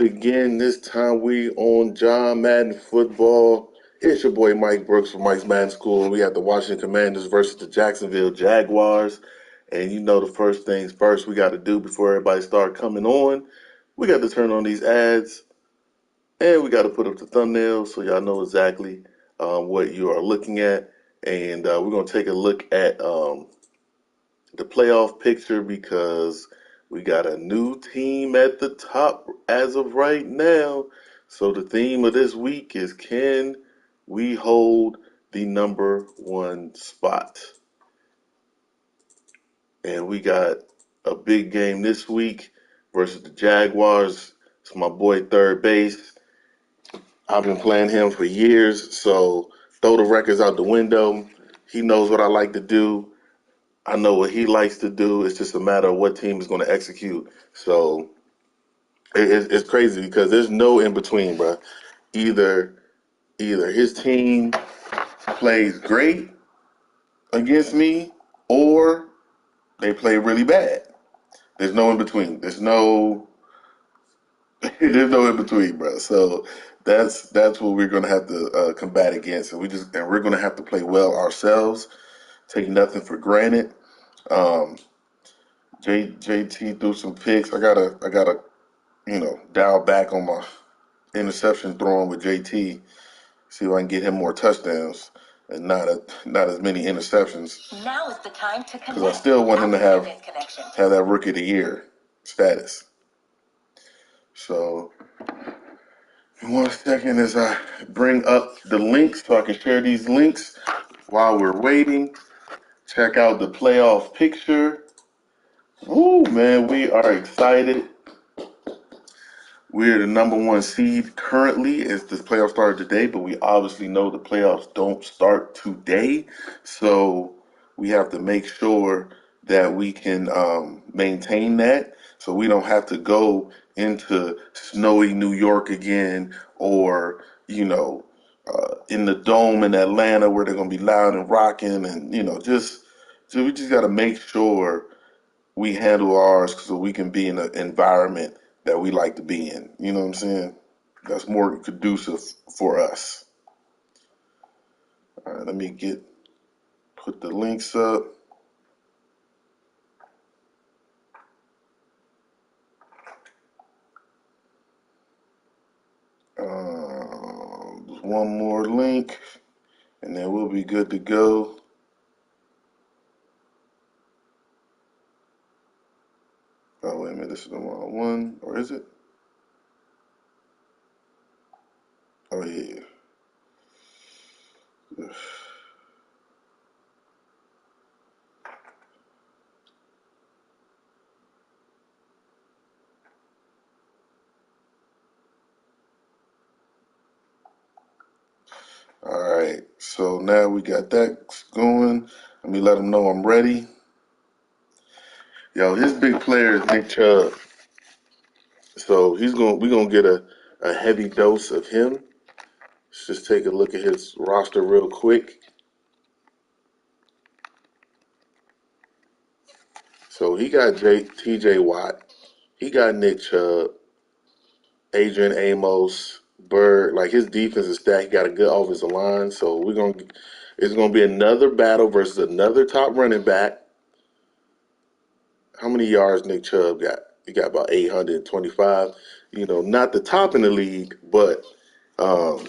Again, this time we on John Madden football. It's your boy Mike Brooks from Mike's Madden School, and we have the Washington Commanders versus the Jacksonville Jaguars. And you know the first things first we got to do before everybody start coming on. We got to turn on these ads, and we got to put up the thumbnails so y'all know exactly what you are looking at. And we're gonna take a look at the playoff picture because we got a new team at the top as of right now. So the theme of this week is, can we hold the number one spot? And we got a big game this week versus the Jaguars. It's my boy third base. I've been playing him for years, so throw the records out the window. He knows what I like to do. I know what he likes to do. It's just a matter of what team is going to execute. So it's crazy because there's no in between, bro. Either his team plays great against me, or they play really bad. There's no in between. There's no in between, bro. So that's what we're gonna have to combat against, and we're gonna have to play well ourselves. Take nothing for granted. Um, JT threw some picks. I gotta dial back on my interception throwing with JT. See if I can get him more touchdowns and not as many interceptions. Now is the time to connect. Because I still want him to have that rookie of the year status. So, 1 second as I bring up the links so I can share these links while we're waiting. Check out the playoff picture. Woo, man, we are excited. We're the number one seed currently as the playoffs started today, but we obviously know the playoffs don't start today. So we have to make sure that we can maintain that so we don't have to go into snowy New York again or, in the dome in Atlanta where they're going to be loud and rocking and, so we just got to make sure we handle ours so we can be in an environment that we like to be in. You know what I'm saying? That's more conducive for us. All right, let me put the links up. One more link, and then we'll be good to go. Oh, wait a minute, this is the wrong one, or is it? Oh, yeah. All right, so now we got that going. Let me let them know I'm ready. Yo, his big player is Nick Chubb. So we're gonna get a heavy dose of him. Let's just take a look at his roster real quick. So he got TJ Watt, he got Nick Chubb, Adrian Amos, Bird. Like his defense is stacked. He got a good offensive line. So it's gonna be another battle versus another top running back. How many yards Nick Chubb got? He got about 825. Not the top in the league, but um,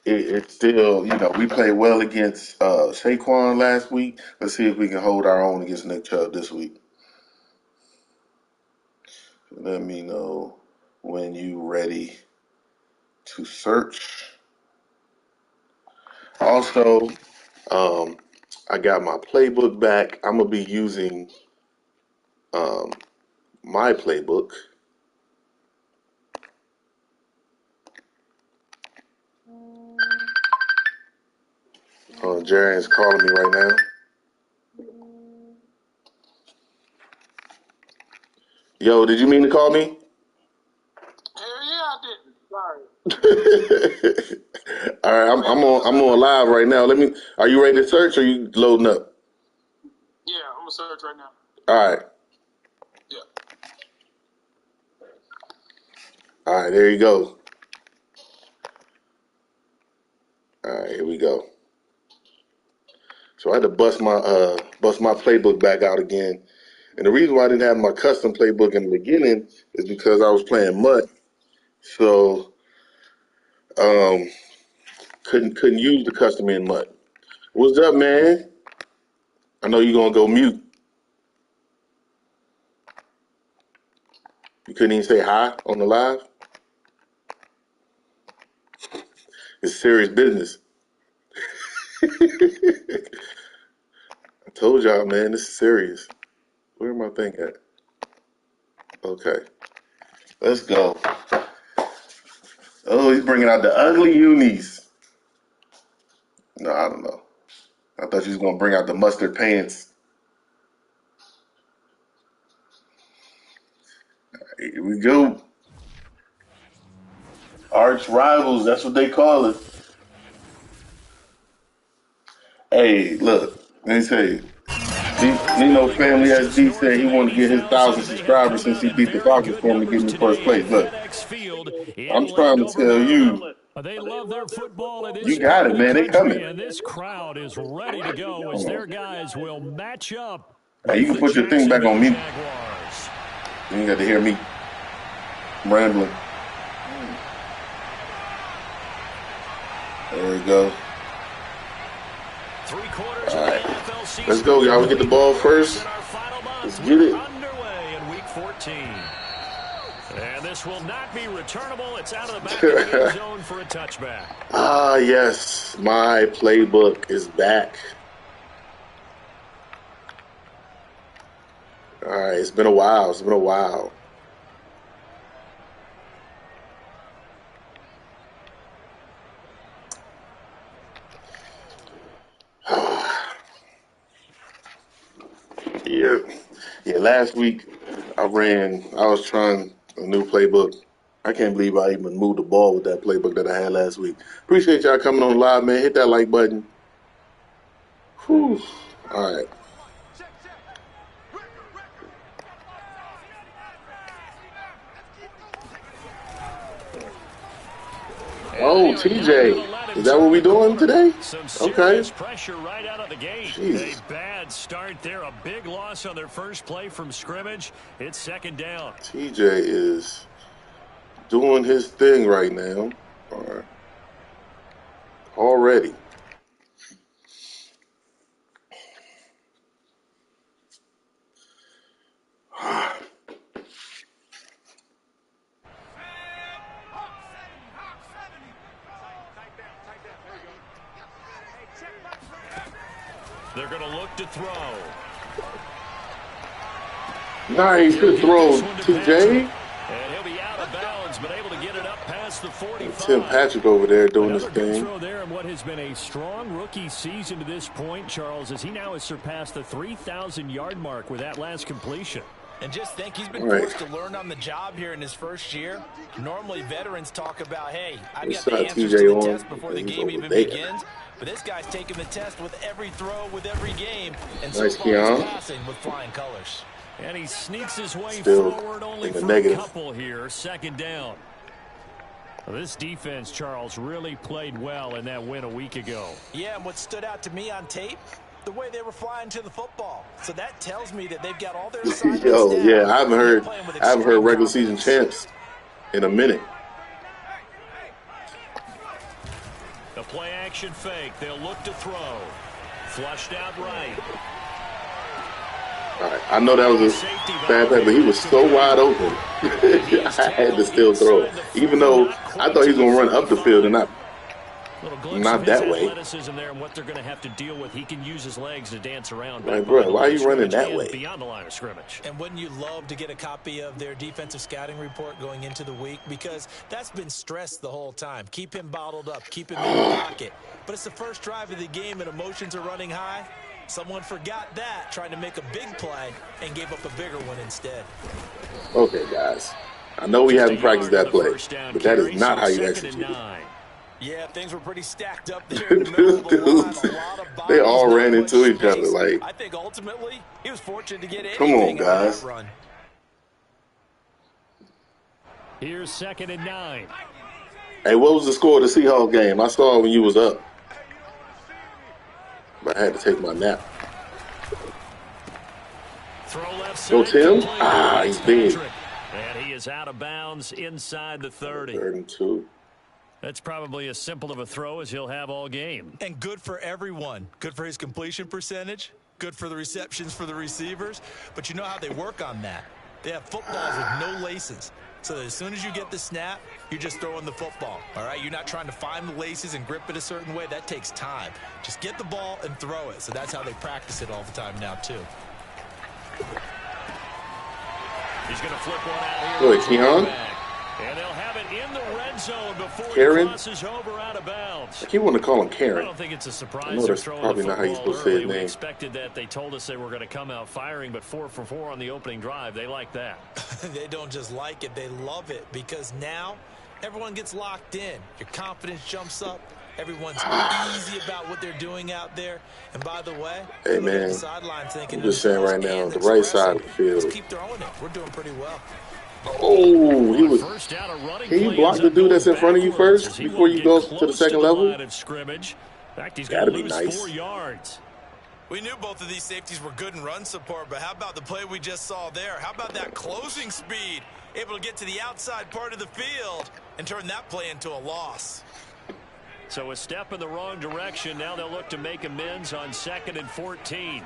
it's still, we played well against Saquon last week. Let's see if we can hold our own against Nick Chubb this week. Let me know when you ready to search. Also, I got my playbook back. I'm gonna be using um, my playbook. Jaren's calling me right now. Yo, did you mean to call me? Hell yeah, I didn't. Sorry. All right, I'm on live right now. Are you ready to search or are you loading up? Yeah, I'm gonna search right now. All right. Yeah. All right, there you go. All right, here we go. So I had to bust my playbook back out again. And the reason why I didn't have my custom playbook in the beginning is because I was playing MUT. So couldn't use the custom in MUT. What's up, man? I know you're gonna go mute. You couldn't even say hi on the live. It's serious business. I told y'all, man, this is serious. Where my thing at? Okay, let's go. Oh, he's bringing out the ugly unis. No, I don't know. I thought you was gonna bring out the mustard pants. Here we go. Arch rivals, that's what they call it. Hey, look, let me tell you. Nino Family SD said he wanted to get his 1,000 subscribers since he beat the Falcons for him to get in first place. Look, I'm trying to tell you, They love their football in you this got part it, of the man. They country, coming. and this crowd is ready to go as their guys will match up Hey, you with can the put your thing back on Jacksonville mute. Jaguars. You ain't got to hear me rambling. There we go. All right. Let's go, y'all. We get the ball first. Let's get it. Underway in week 14. And this will not be returnable. It's out of the back of the end zone for a touchback. Ah, yes. My playbook is back. All right. It's been a while. It's been a while. Yeah, last week I was trying a new playbook. I can't believe I even moved the ball with that playbook that I had last week. Appreciate y'all coming on live, man. Hit that like button. Whew. All right. Oh, TJ. Is that what we doing today? Okay. Pressure right out of the gate. Jeez. A bad start there. A big loss on their first play from scrimmage. It's second down. TJ is doing his thing right now. All right. Already. They're going to look to throw. Nice. Good throw, TJ. And he'll be out of bounds, but able to get it up past the 45. Tim Patrick over there doing his Another good thing. throw there in what has been a strong rookie season to this point, Charles, as he now has surpassed the 3,000-yard mark with that last completion. And just think, he's been forced to learn on the job here in his first year. Normally, veterans talk about, hey, I've got the answers to the test before the game even begins. But this guy's taking the test with every throw, with every game. And so far he's passing with flying colors. And he sneaks his way Still forward only for negative. a couple here. Second down. Well, this defense, Charles, really played well in that win a week ago. Yeah, and what stood out to me on tape, the way they were flying to the football. So that tells me that they've got all their assignments down. Yeah, I haven't heard regular season champs in a minute. The play action fake. They'll look to throw. Flushed out right. All right. I know that was a bad play, but he was so wide open. I had to still throw it. Even though I thought he was going to run up the field and not that way. Athleticism there and what they're going to have to deal with. He can use his legs to dance around. Like, bro, why are you running that way? Beyond the line of scrimmage. And wouldn't you love to get a copy of their defensive scouting report going into the week? Because that's been stressed the whole time. Keep him bottled up. Keep him in the pocket. But it's the first drive of the game and emotions are running high. Someone forgot that, trying to make a big play, and gave up a bigger one instead. Okay, guys. I know we haven't practiced that play, but that is not how you execute it. Yeah, things were pretty stacked up there in the middle of the line. A lot of bodies, they all ran into each other. Like, I think ultimately he was fortunate to get come on, guys. Run. Here's 2nd and 9. Hey, what was the score of the Seahawks game? I saw it when you was up. But I had to take my nap. Throw left side. Go Tim. Complete. He's big. And he is out of bounds inside the 30. 32. That's probably as simple of a throw as he'll have all game. And good for everyone. Good for his completion percentage. Good for the receptions for the receivers. But you know how they work on that. They have footballs with no laces. So that as soon as you get the snap, you're just throwing the football. All right? You're not trying to find the laces and grip it a certain way. That takes time. Just get the ball and throw it. So that's how they practice it all the time now, too. He's going to flip one out here. Good, Keon. And they'll have it in the red zone before Karen? he crosses over out of bounds. I keep wanting to call him I Karen. don't think it's a surprise. I know that's probably not how you're supposed to say his We name. expected that. They told us they were going to come out firing, but 4 for 4 on the opening drive. They like that. They don't just like it, they love it, because now everyone gets locked in. Your confidence jumps up. Everyone's easy about what they're doing out there. And by the way, Hey, man, thinking I'm just saying right now, the right side of the field. Just keep throwing it. We're doing pretty well. Oh, he was. Can you block the dude that's in front of you first before you go to the second level? Gotta be nice. 4 yards. We knew both of these safeties were good in run support, but how about the play we just saw there? How about that closing speed? Able to get to the outside part of the field and turn that play into a loss. So a step in the wrong direction. Now they'll look to make amends on 2nd and 14.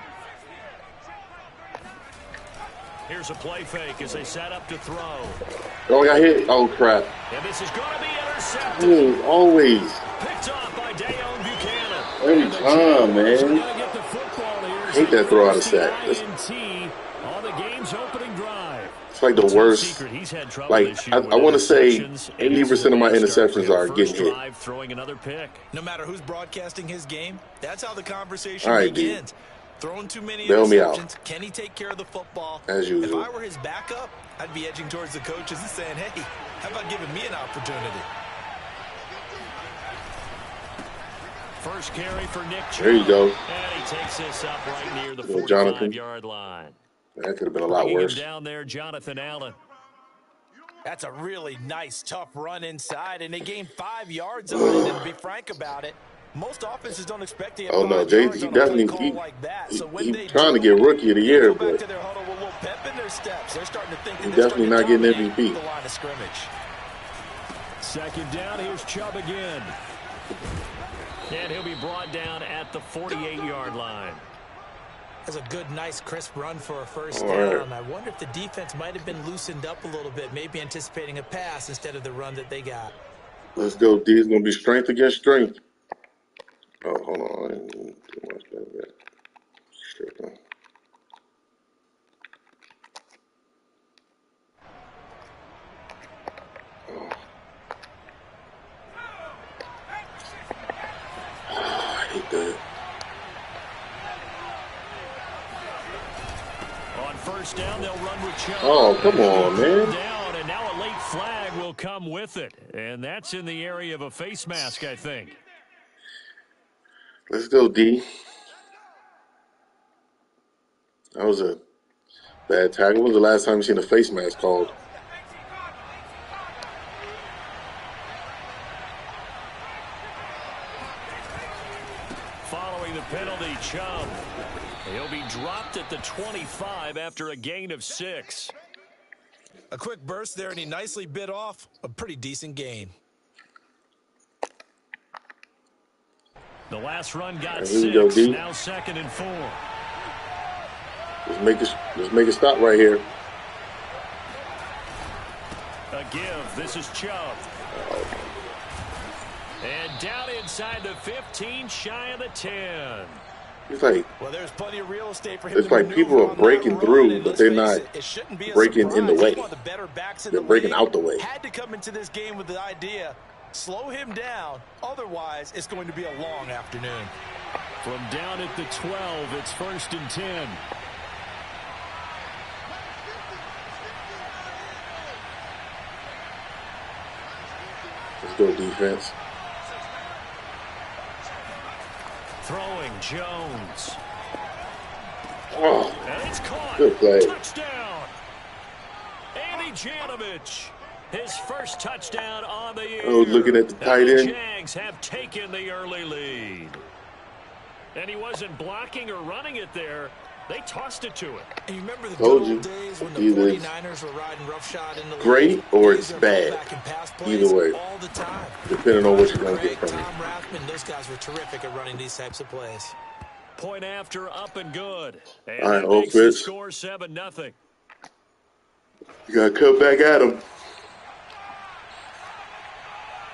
Here's a play fake as they set up to throw. Oh, got hit. Oh, crap. And this is going to be intercepted. Ooh, always. Picked off by Dayon Buchanan. Every time, man. Get the football here. I hate that throw out of sack. On the game's opening drive. It's like the worst. Like, I want to say 80% of my interceptions are getting hit. Throwing another pick. No matter who's broadcasting his game, that's how the conversation All right, begins. D. Throwing too many Bail me out. interceptions. Can he take care of the football? As usual. If I were his backup, I'd be edging towards the coaches and saying, hey, how about giving me an opportunity? First carry for Nick Chubb. There you go. And he takes this up right near the Little Jonathan. 45-yard line. That could have been a lot worse. Down there, Jonathan Allen. That's a really nice, tough run inside, and they gained 5 yards on it. And to be frank about it, most offenses don't expect to get Oh, no, 5 Jay, yards he on a play definitely, call like that. So when they trying to do, get Rookie of the Year, go back but to their huddle with a little pep in their steps. They're starting to think he's that they're definitely starting not to getting dominate MVP. the line of scrimmage. 2nd down, here's Chubb again. And he'll be brought down at the 48-yard line. That's a good, nice, crisp run for a first All down. right. I wonder if the defense might have been loosened up a little bit, maybe anticipating a pass instead of the run that they got. Let's go, D. It's going to be strength against strength. Oh, hold on. I didn't do much better than that. Sure. I hate that. On first down, they'll run with Chubb. Oh, come on, man. Down, and now a late flag will come with it. And that's in the area of a face mask, I think. Let's go, D. That was a bad tackle. When was the last time you seen a face mask called? Following the penalty, Chubb. He'll be dropped at the 25 after a gain of 6. A quick burst there, and he nicely bit off a pretty decent gain. The last run got Here we go, 6. D. Now 2nd and 4. Let's make it stop right here. A give. This is Chubb. And down inside the 15, shy of the 10. It's like, Well, there's plenty of real estate for him it's to like maneuver people are on breaking that run, through, and but let's they're face not it shouldn't be a breaking in the surprise. way. He's one of the better backs in They're the breaking league. out the way. Had to come into this game with the idea, slow him down. Otherwise, it's going to be a long afternoon. From down at the 12, it's 1st and 10. Let's go, defense. Throwing Jones. Oh, And it's caught. good play. Touchdown. Andy Janovich. His first touchdown on the I was looking year. at the And tight the end. Jags have taken the early lead. And he wasn't blocking or running it there. They tossed it to him. And you remember the good Told old you. days when the Either it's 49ers were riding roughshod in the league? great or They used it's their bad. fullback and pass Either plays way, all the time. depending on what Roger you're going to get Craig, from it. Tom Rathman, those guys were terrific at running these types of plays. Point after, up and good. All And right, that makes the offense. score 7-0. You got to cut back at him.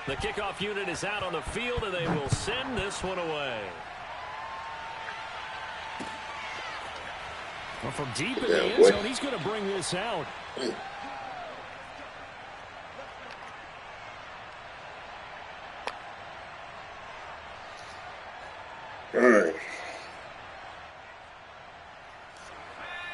The kickoff unit is out on the field, and they will send this one away. Well, from deep in the end zone, he's going to bring this out. All right.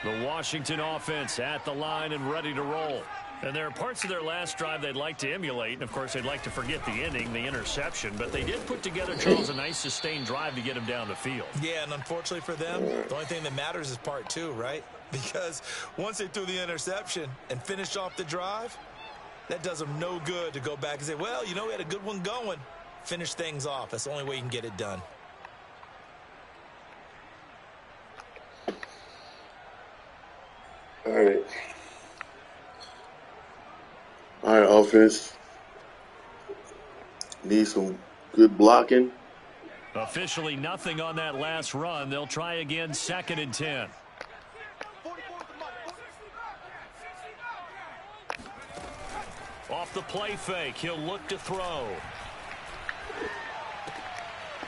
The Washington offense at the line and ready to roll. And there are parts of their last drive they'd like to emulate. And, of course, they'd like to forget the inning, the interception. But they did put together, Charles, a nice sustained drive to get him down the field. Yeah, and unfortunately for them, the only thing that matters is part two, right? Because once they threw the interception and finished off the drive, that does them no good to go back and say, well, you know, we had a good one going. Finish things off. That's the only way you can get it done. All right. All right, offense. Need some good blocking. Officially nothing on that last run. They'll try again, 2nd and 10. Off the play fake, he'll look to throw.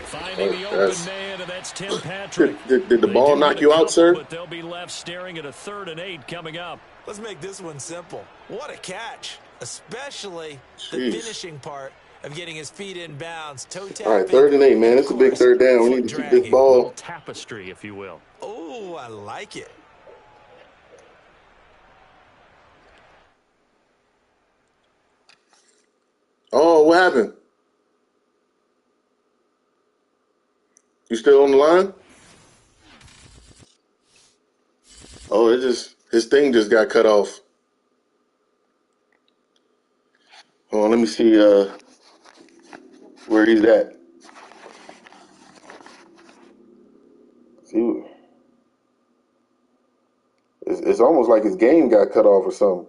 Finding the open man, and that's Tim Patrick. Did the ball knock you out, sir? But they'll be left staring at a 3rd and 8 coming up. Let's make this one simple. What a catch, especially the finishing part of getting his feet in bounds. Toe tapping. All right, 3rd and 8, man. It's a big 3rd down. We need to keep this ball. A little tapestry, if you will. Oh, I like it. Oh, what happened? You still on the line? Oh, his thing just got cut off. Hold on, let me see where he's at. See, it's almost like his game got cut off or something.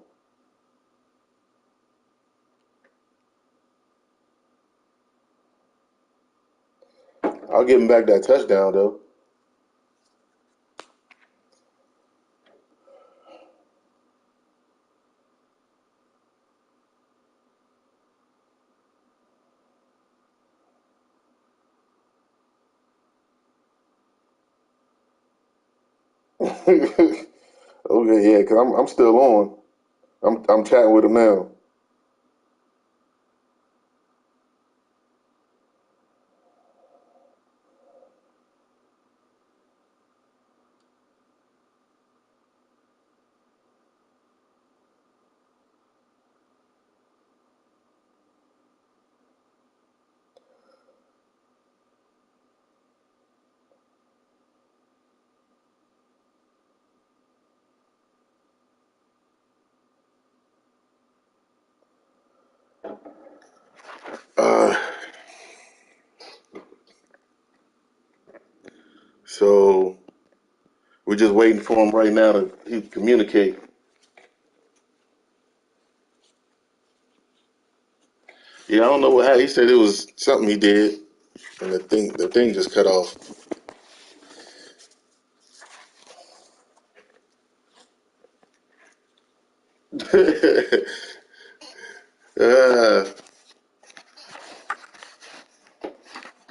I'll give him back that touchdown, though. Okay, yeah, because I'm still on. I'm chatting with him now. So we're just waiting for him right now to communicate. Yeah, I don't know what happened. He said it was something he did, and the thing just cut off. uh,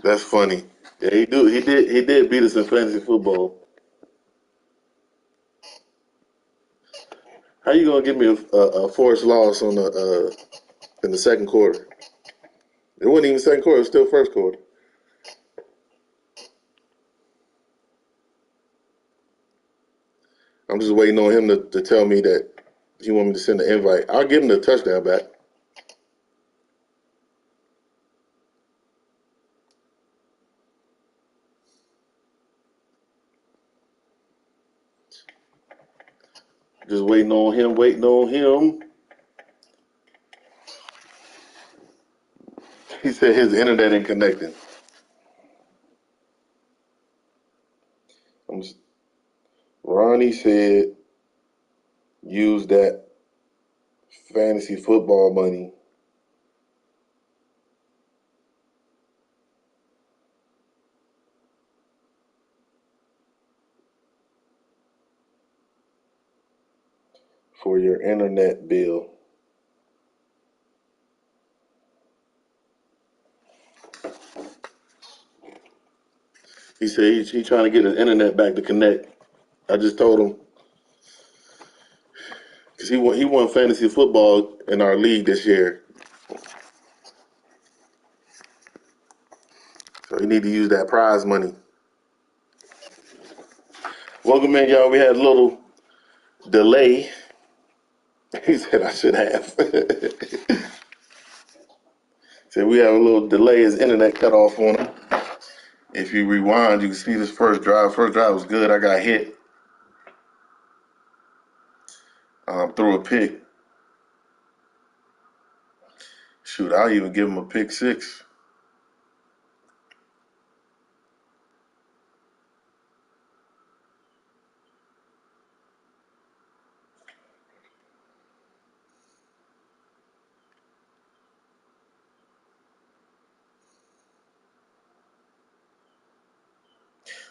that's funny. Yeah, he did beat us in fantasy football. How you gonna give me a forced loss on the in the second quarter? It wasn't even second quarter; it was still first quarter. I'm just waiting on him to tell me that he want me to send the invite. I'll give him the touchdown back. Just waiting on him. He said his internet ain't connecting. Ronnie said use that fantasy football money for your internet bill. He said he's trying to get his internet back to connect. I just told him because he won fantasy football in our league this year, so he need to use that prize money. Welcome in, y'all. We had a little delay. He said I should have. Said we have a little delay. His internet cut off on him. If you rewind, you can see this first drive. First drive was good. I got hit. Threw a pick. Shoot, I'll even give him a pick six.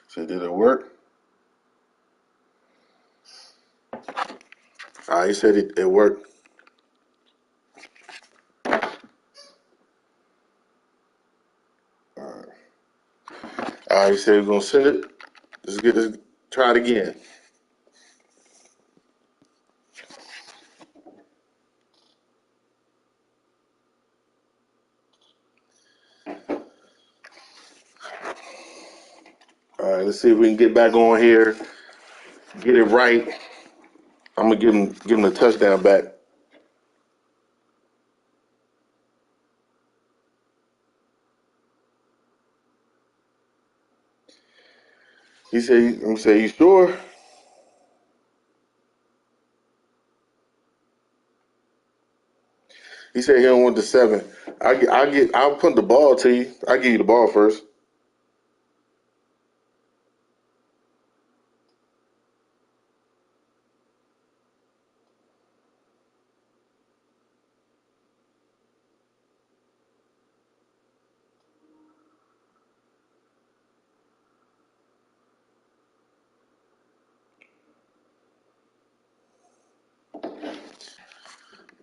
So did it work? He said it worked. He said he's gonna send it. Let's try it again. All right, let's see if we can get back on here, get it right. I'm gonna give him the touchdown back. He said, I'm gonna say, you sure? He said he don't want the 7. I'll put the ball to you. I'll give you the ball first.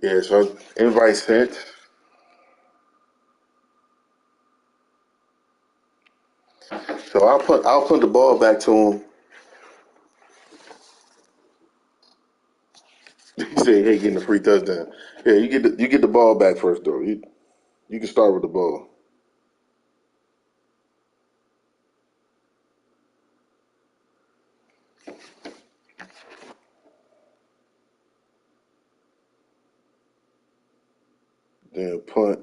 Yeah, so invite sent. So I'll put the ball back to him. He said, "Hey, getting a free touchdown." Yeah, you get the ball back first though. You can start with the ball. Then punt.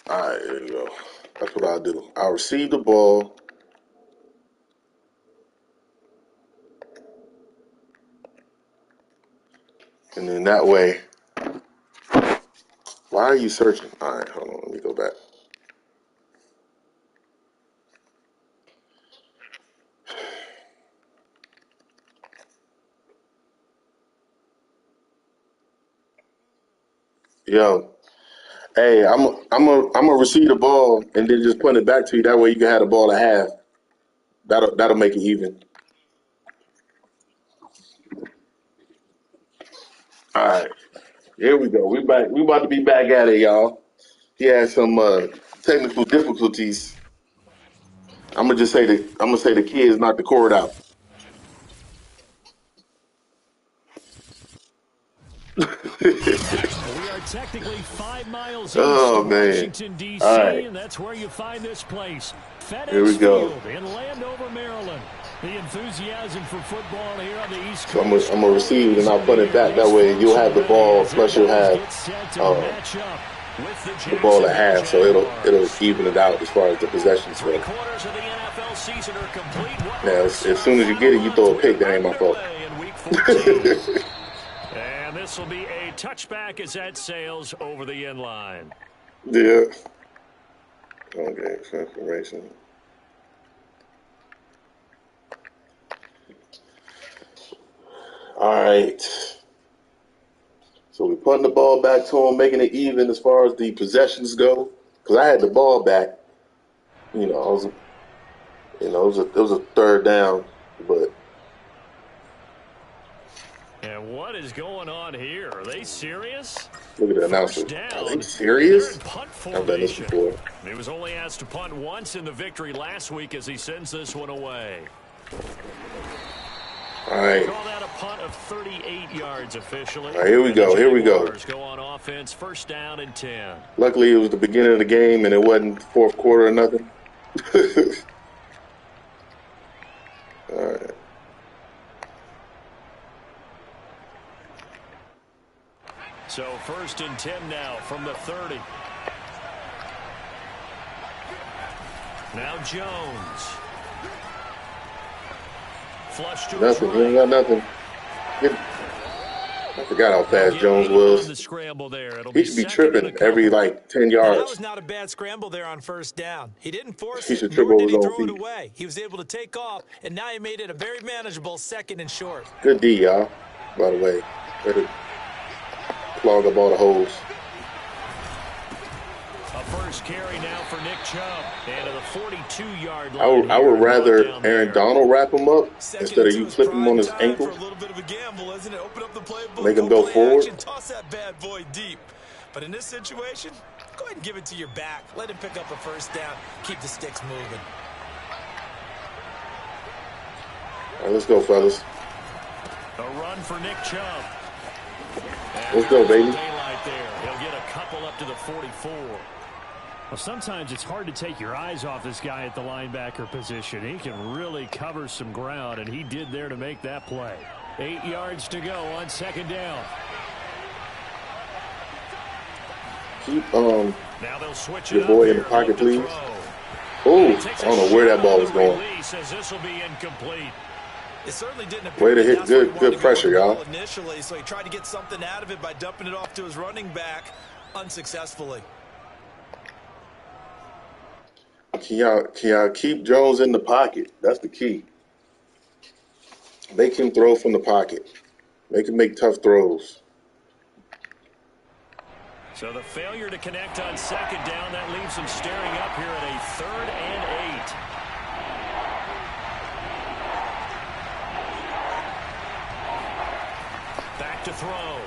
All right, there you go. That's what I'll do. I'll receive the ball. And then that way, why are you searching? All right, hold on. Let me go back. Yo, hey, I'm a receive the ball and then just punt it back to you. That way you can have the ball at half. That'll make it even. All right, here we go. We back. We about to be back at it, y'all. He had some technical difficulties. I'm gonna say the kids knocked the cord out. We are technically 5 miles east Oh of man! Washington, All D.C., right, and that's where you find this place, here FedEx we go. Field in Landover, Maryland. The enthusiasm for football here on the East So I'm Coast gonna receive it and reason I'll to put be it at back. That least way you'll have the functionally ready ball. as their Plus you'll bodies have get set to uh, match up. with the the ball at Jacksonville half, so it'll Jaguars. even it out as far as the possessions Three go. quarters of the NFL season are complete. What Now, marks as our soon as you get final it, you throw runs? a pick. We're That ain't my fault. underway in Week 14. And this will be a touchback as that sails over the end line. Yeah. Okay, transformation. All right. So we're putting the ball back to him, making it even as far as the possessions go. Because I had the ball back. It was a third down, but And what is going on here? Are they serious? look at the First announcer. Are they down. They're in serious? punt I've done this formation. before. He was only asked to punt once in the victory last week as he sends this one away. All right. Call that a punt of 38 yards officially. All right, here we go. Here we go. Go on offense, first down and 10. Luckily, it was the beginning of the game, and it wasn't fourth quarter or nothing. All right. So first and 10 now from the 30. Now Jones. Flush to Nothing. He ain't got nothing. I forgot how fast Jones was. He should be tripping every, 10 yards. That was not a bad scramble there on first down. He didn't force He it, should trip nor over did he his own throw it feet. away. He was able to take off, and now he made it a very manageable second and short. Good D, y'all. By the way, better clog up all the holes. A first carry now for Nick Chubb. And to the 42-yard line. I would rather Aaron Donald wrap him up instead of you clip him on his ankle. For a little bit of a gamble, isn't it? Open up the playbook, make him go forward. Action, toss that bad boy deep. But in this situation, go ahead and give it to your back. Let him pick up a first down. Keep the sticks moving. All right, let's go, fellas. A run for Nick Chubb. Let's go, baby. Daylight there. He'll get a couple up to the 44. Well, sometimes it's hard to take your eyes off this guy at the linebacker position. He can really cover some ground, and he did there to make that play. 8 yards to go on second down. Keep Now they'll switch your it boy up in the here. pocket, Look to please. throw. Oh, I don't know where that ball was going. Says this will be incomplete. It certainly didn't Way to hit. that's where he wanted Good to go pressure, with the y'all. ball initially, so he tried to get something out of it by dumping it off to his running back unsuccessfully. Can y'all keep Jones in the pocket? That's the key. Make him throw from the pocket. Make him make tough throws. So the failure to connect on second down, that leaves him staring up here at a 3rd and 8. Back to throw.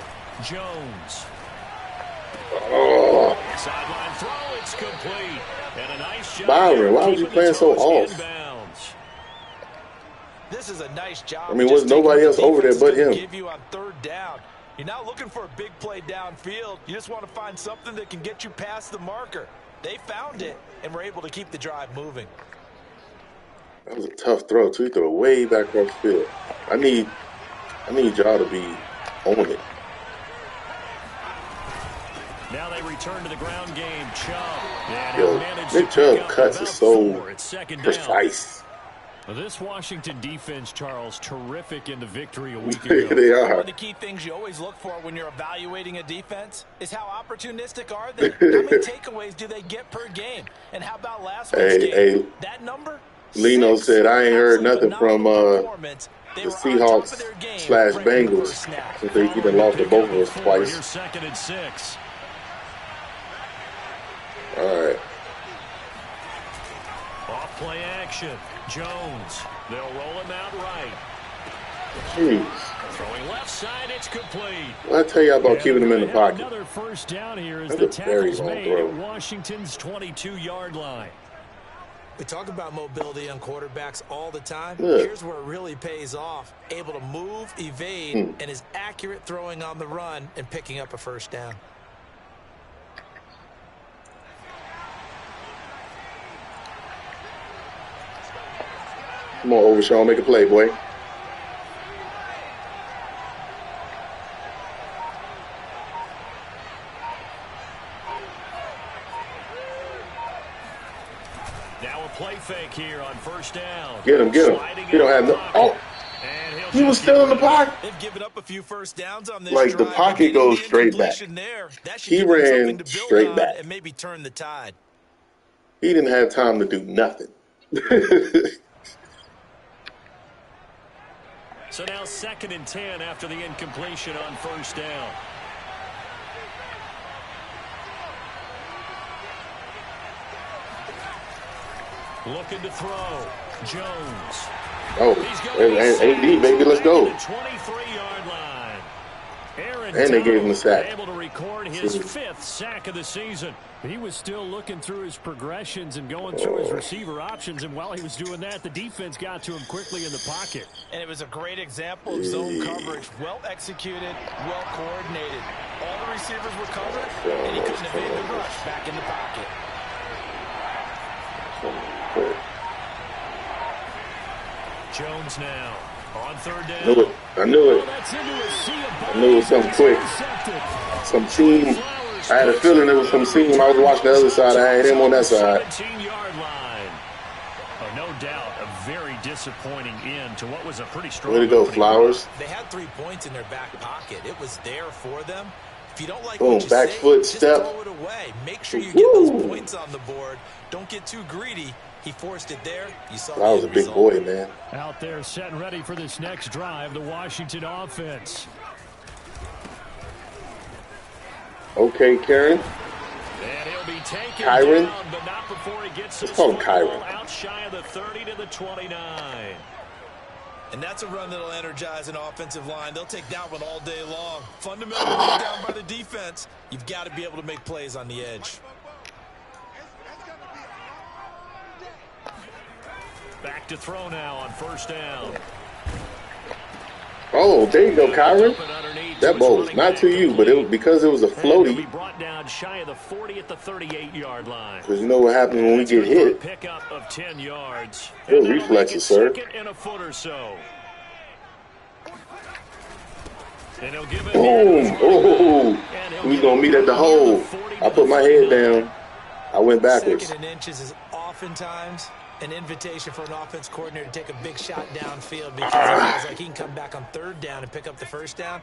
Jones. Oh, Sideline throw, it's complete. And a nice job. Byron, why was you playing so off? Inbounds. This is a nice job. I mean, was nobody else over there but him? Give you on third down. You're not looking for a big play downfield. You just want to find something that can get you past the marker. They found it and were able to keep the drive moving. That was a tough throw, too. He threw it way back across the field. I need y'all to be on it. Now they return to the ground game. Chubb. And Yo, he'll manage Nick to pick Chubb up cuts about is so 4. It's second down. precise. Well, this Washington defense, Charles, terrific in the victory a week ago. They One are. of the key things you always look for when you're evaluating a defense is how opportunistic are they? How many takeaways do they get per game? And how about last week's game? Hey, That number? Leno 6. said, I ain't heard Absolutely nothing from phenomenal performance. They the were on top of Seahawks their game / right from the Bengals first snap. since they even lost to both of us twice. Here's 2nd and 6. All right. Off play action. Jones. They'll roll him out right. Jeez. Throwing left side, it's complete. What I tell y'all about keeping him in the pocket? Another first down here as That's the a very tackle's long made throw. at Washington's 22-yard line. We talk about mobility on quarterbacks all the time. Yeah. Here's where it really pays off. Able to move, evade, and is accurate throwing on the run and picking up a first down. Come on, Overshawn, make a play, boy. back here on first down. Get him. He don't have no. Oh, he was still in the pocket. They've given up a few first downs on this Like the drive, pocket goes straight back. That should He give them something ran to build straight on back. and maybe turn the tide. He didn't have time to do nothing. So now 2nd and 10 after the incompletion on first down. Looking to throw. Jones. Oh, and AD, baby, let's go. 23-yard line. And they gave him a sack. Able to record his 5th sack of the season. He was still looking through his progressions and going through his receiver options, and while he was doing that, the defense got to him quickly in the pocket. And it was a great example of zone coverage. Well executed, well coordinated. All the receivers were covered, and he couldn't evade the rush back in the pocket. Jones now on 3rd down. I knew it. I knew it was something quick. Some team. I had a feeling it was some team. I was watching the other side. I had him on that side. 17-yard line. Oh, no doubt, a very disappointing end to what was a pretty strong. Way to go, Flowers. They had 3 points in their back pocket. It was there for them. If you don't like boom, what you back say, foot just step. throw it away. Make sure you get those points on the board. Don't get too greedy. He forced it there. You saw that was a big boy, man. Out there set and ready for this next drive, the Washington offense. And Okay, he'll be taken Kyron. down, but not before he gets his Call him football Kyron. out shy of the 30 to the 29. And that's a run that'll energize an offensive line. They'll take that one all day long. Fundamentally laid down by the defense. You've got to be able to make plays on the edge. Back to throw now on 1st down. Oh, there you go, Kyron. That ball was not to you, but it was because it was a He'll be floaty. brought down shy of the 40 at the 38-yard line. Because you know what happens when we get hit. Pickup of 10 yards. Good reflexes, sir. Second and a foot or so. And he'll give it. Boom. Oh, we going to meet at the hole. I put my head down. I went backwards. 2nd and inches is oftentimes an invitation for an offense coordinator to take a big shot downfield because he feels like he can come back on 3rd down and pick up the 1st down.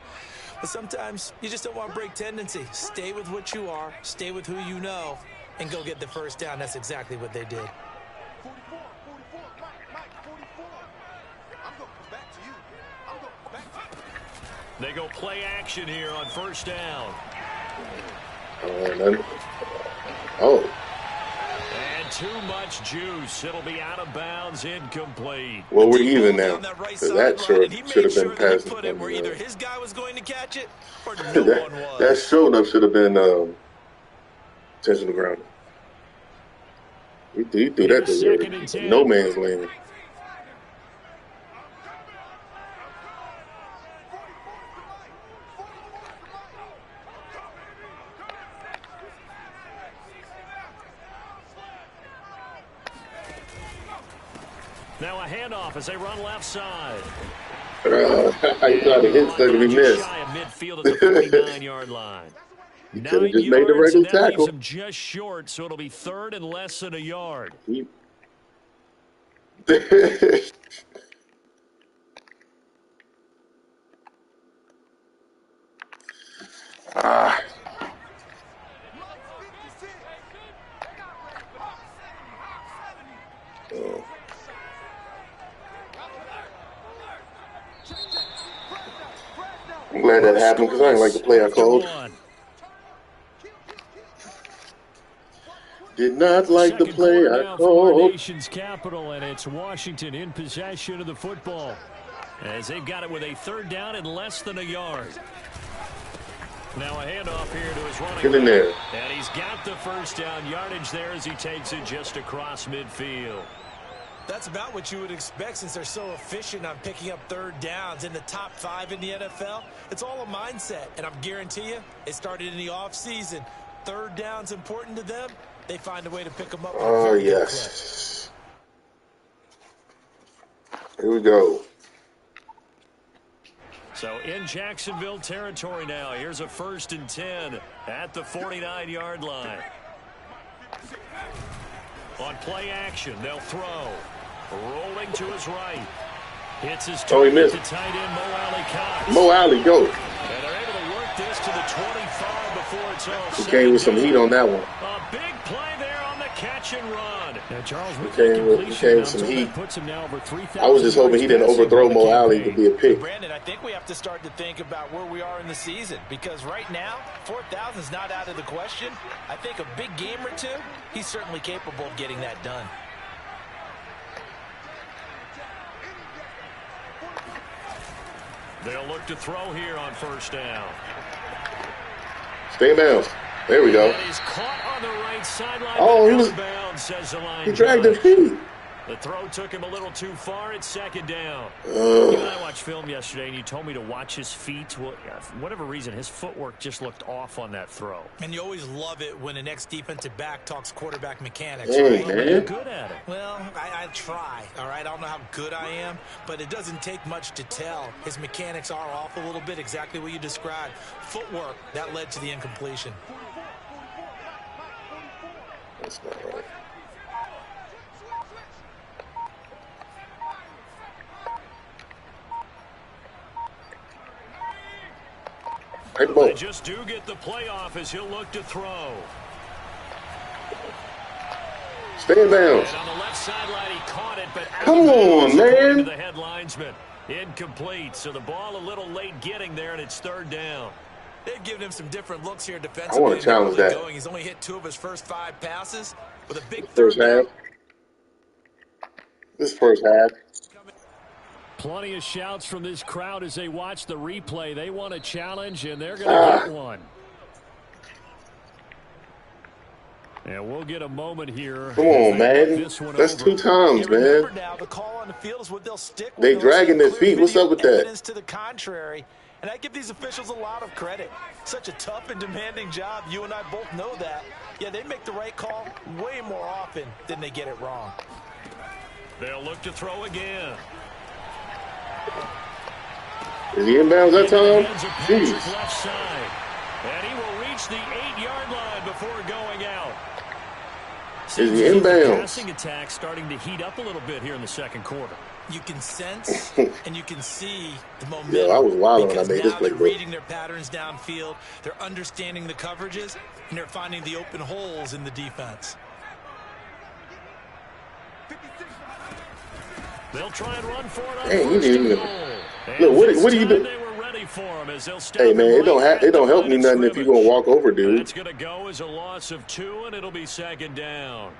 But sometimes you just don't want to break tendency. Stay with what you are, stay with who you know, and go get the 1st down. That's exactly what they did. They go play action here on 1st down. Oh. And too much juice. It'll be out of bounds, incomplete. Well, we're even now. So that should have been passing. Where either his guy was going to catch it or no one was. That showed up should have been intentional ground. He threw that to no man's land. Now a handoff as they run left side. I thought the hit stuck to be missed. Shy of midfield at the 49-yard line. He could have just made the regular tackle. Leaves him just short, so it'll be 3rd and less than a yard. I'm glad that happened because I didn't like the play I called. Did not like the play I called. Nation's capital, and it's Washington in possession of the football. As they've got it with a 3rd down and less than a yard. Now a handoff here to his running Get in there. And he's got the 1st down yardage there as he takes it just across midfield. That's about what you would expect since they're so efficient on picking up 3rd downs in the top 5 in the NFL. It's all a mindset, and I'm guarantee you it started in the offseason. 3rd down's important to them. They find a way to pick them up. Oh, yes. Here we go. So in Jacksonville territory now. Here's a 1st and 10 at the 49-yard line. On play action, they'll throw. Rolling to his right. Hits his Oh, he target missed. to tight end Mo Alley Cox. Mo Alley, go. And they're able to work this to the 25 before it's all He said came and with some done. heat on that one. A big play there on the catch and run. Now, Charles, with He that came with completion, some that heat. puts him now over 3,000 I was just hoping he didn't yards overthrow passing on Mo the Alley to campaign. be a pick. Brandon, I think we have to start to think about where we are in the season, because right now, 4,000 is not out of the question. I think a big game or two, he's certainly capable of getting that done. They'll look to throw here on first down. Stay in bounds. There we go. And he's caught on the right sideline. Oh, he out was- of bounds, says the line He dragged his judge. feet. The throw took him a little too far. It's second down. Ugh. You and I watched film yesterday, and you told me to watch his feet. Well, for whatever reason, his footwork just looked off on that throw. And you always love it when an ex-defensive back talks quarterback mechanics. Hey, right? Well, man. you're good at it. Well, I try, all right? I don't know how good I am, but it doesn't take much to tell. His mechanics are off a little bit, exactly what you described. Footwork, that led to the incompletion. That's not right. Hey, They ball. just do get the playoff as he'll look to throw. Stay in bounds. And on the left sideline, he caught it, but out Come of on, bounds, according man. to the head linesman. Incomplete. So the ball a little late getting there, and it's third down. They've given him some different looks here defensively. I want to challenge that. Going. He's only hit 2 of his first 5 passes with a big First third half. down. This first half. Plenty of shouts from this crowd as they watch the replay. They want a challenge, and they're going to get one. And we'll get a moment here. Come as on, they look man. this one That's over. 2 times, Remember man. now, the call on the field is what they'll stick with. They They'll dragging see their clear feet. What's video up with that? evidence to the contrary. And I give these officials a lot of credit. Such a tough and demanding job. You and I both know that. Yeah, they make the right call way more often than they get it wrong. They'll look to throw again. Is he in bounds that Into the time? hands of Patrick Jeez. left side. And he will reach the 8-yard line before going out. Is he Seems as in though the bounds? passing attack starting to heat up a little bit here in the second quarter. You can sense and you can see the momentum. Yeah, I was wild when I because made this now play, they're bro. reading their patterns downfield. They're understanding the coverages, and they're finding the open holes in the defense. They'll try and run for it on Dang, he first didn't and even- goal. And Look, what this do you time do? They were ready for him as they'll stop Hey, him man, it right at don't the help me line of nothing if you're scrimmage. going to walk over, dude. That's going to go as a loss of 2, and it'll be second down.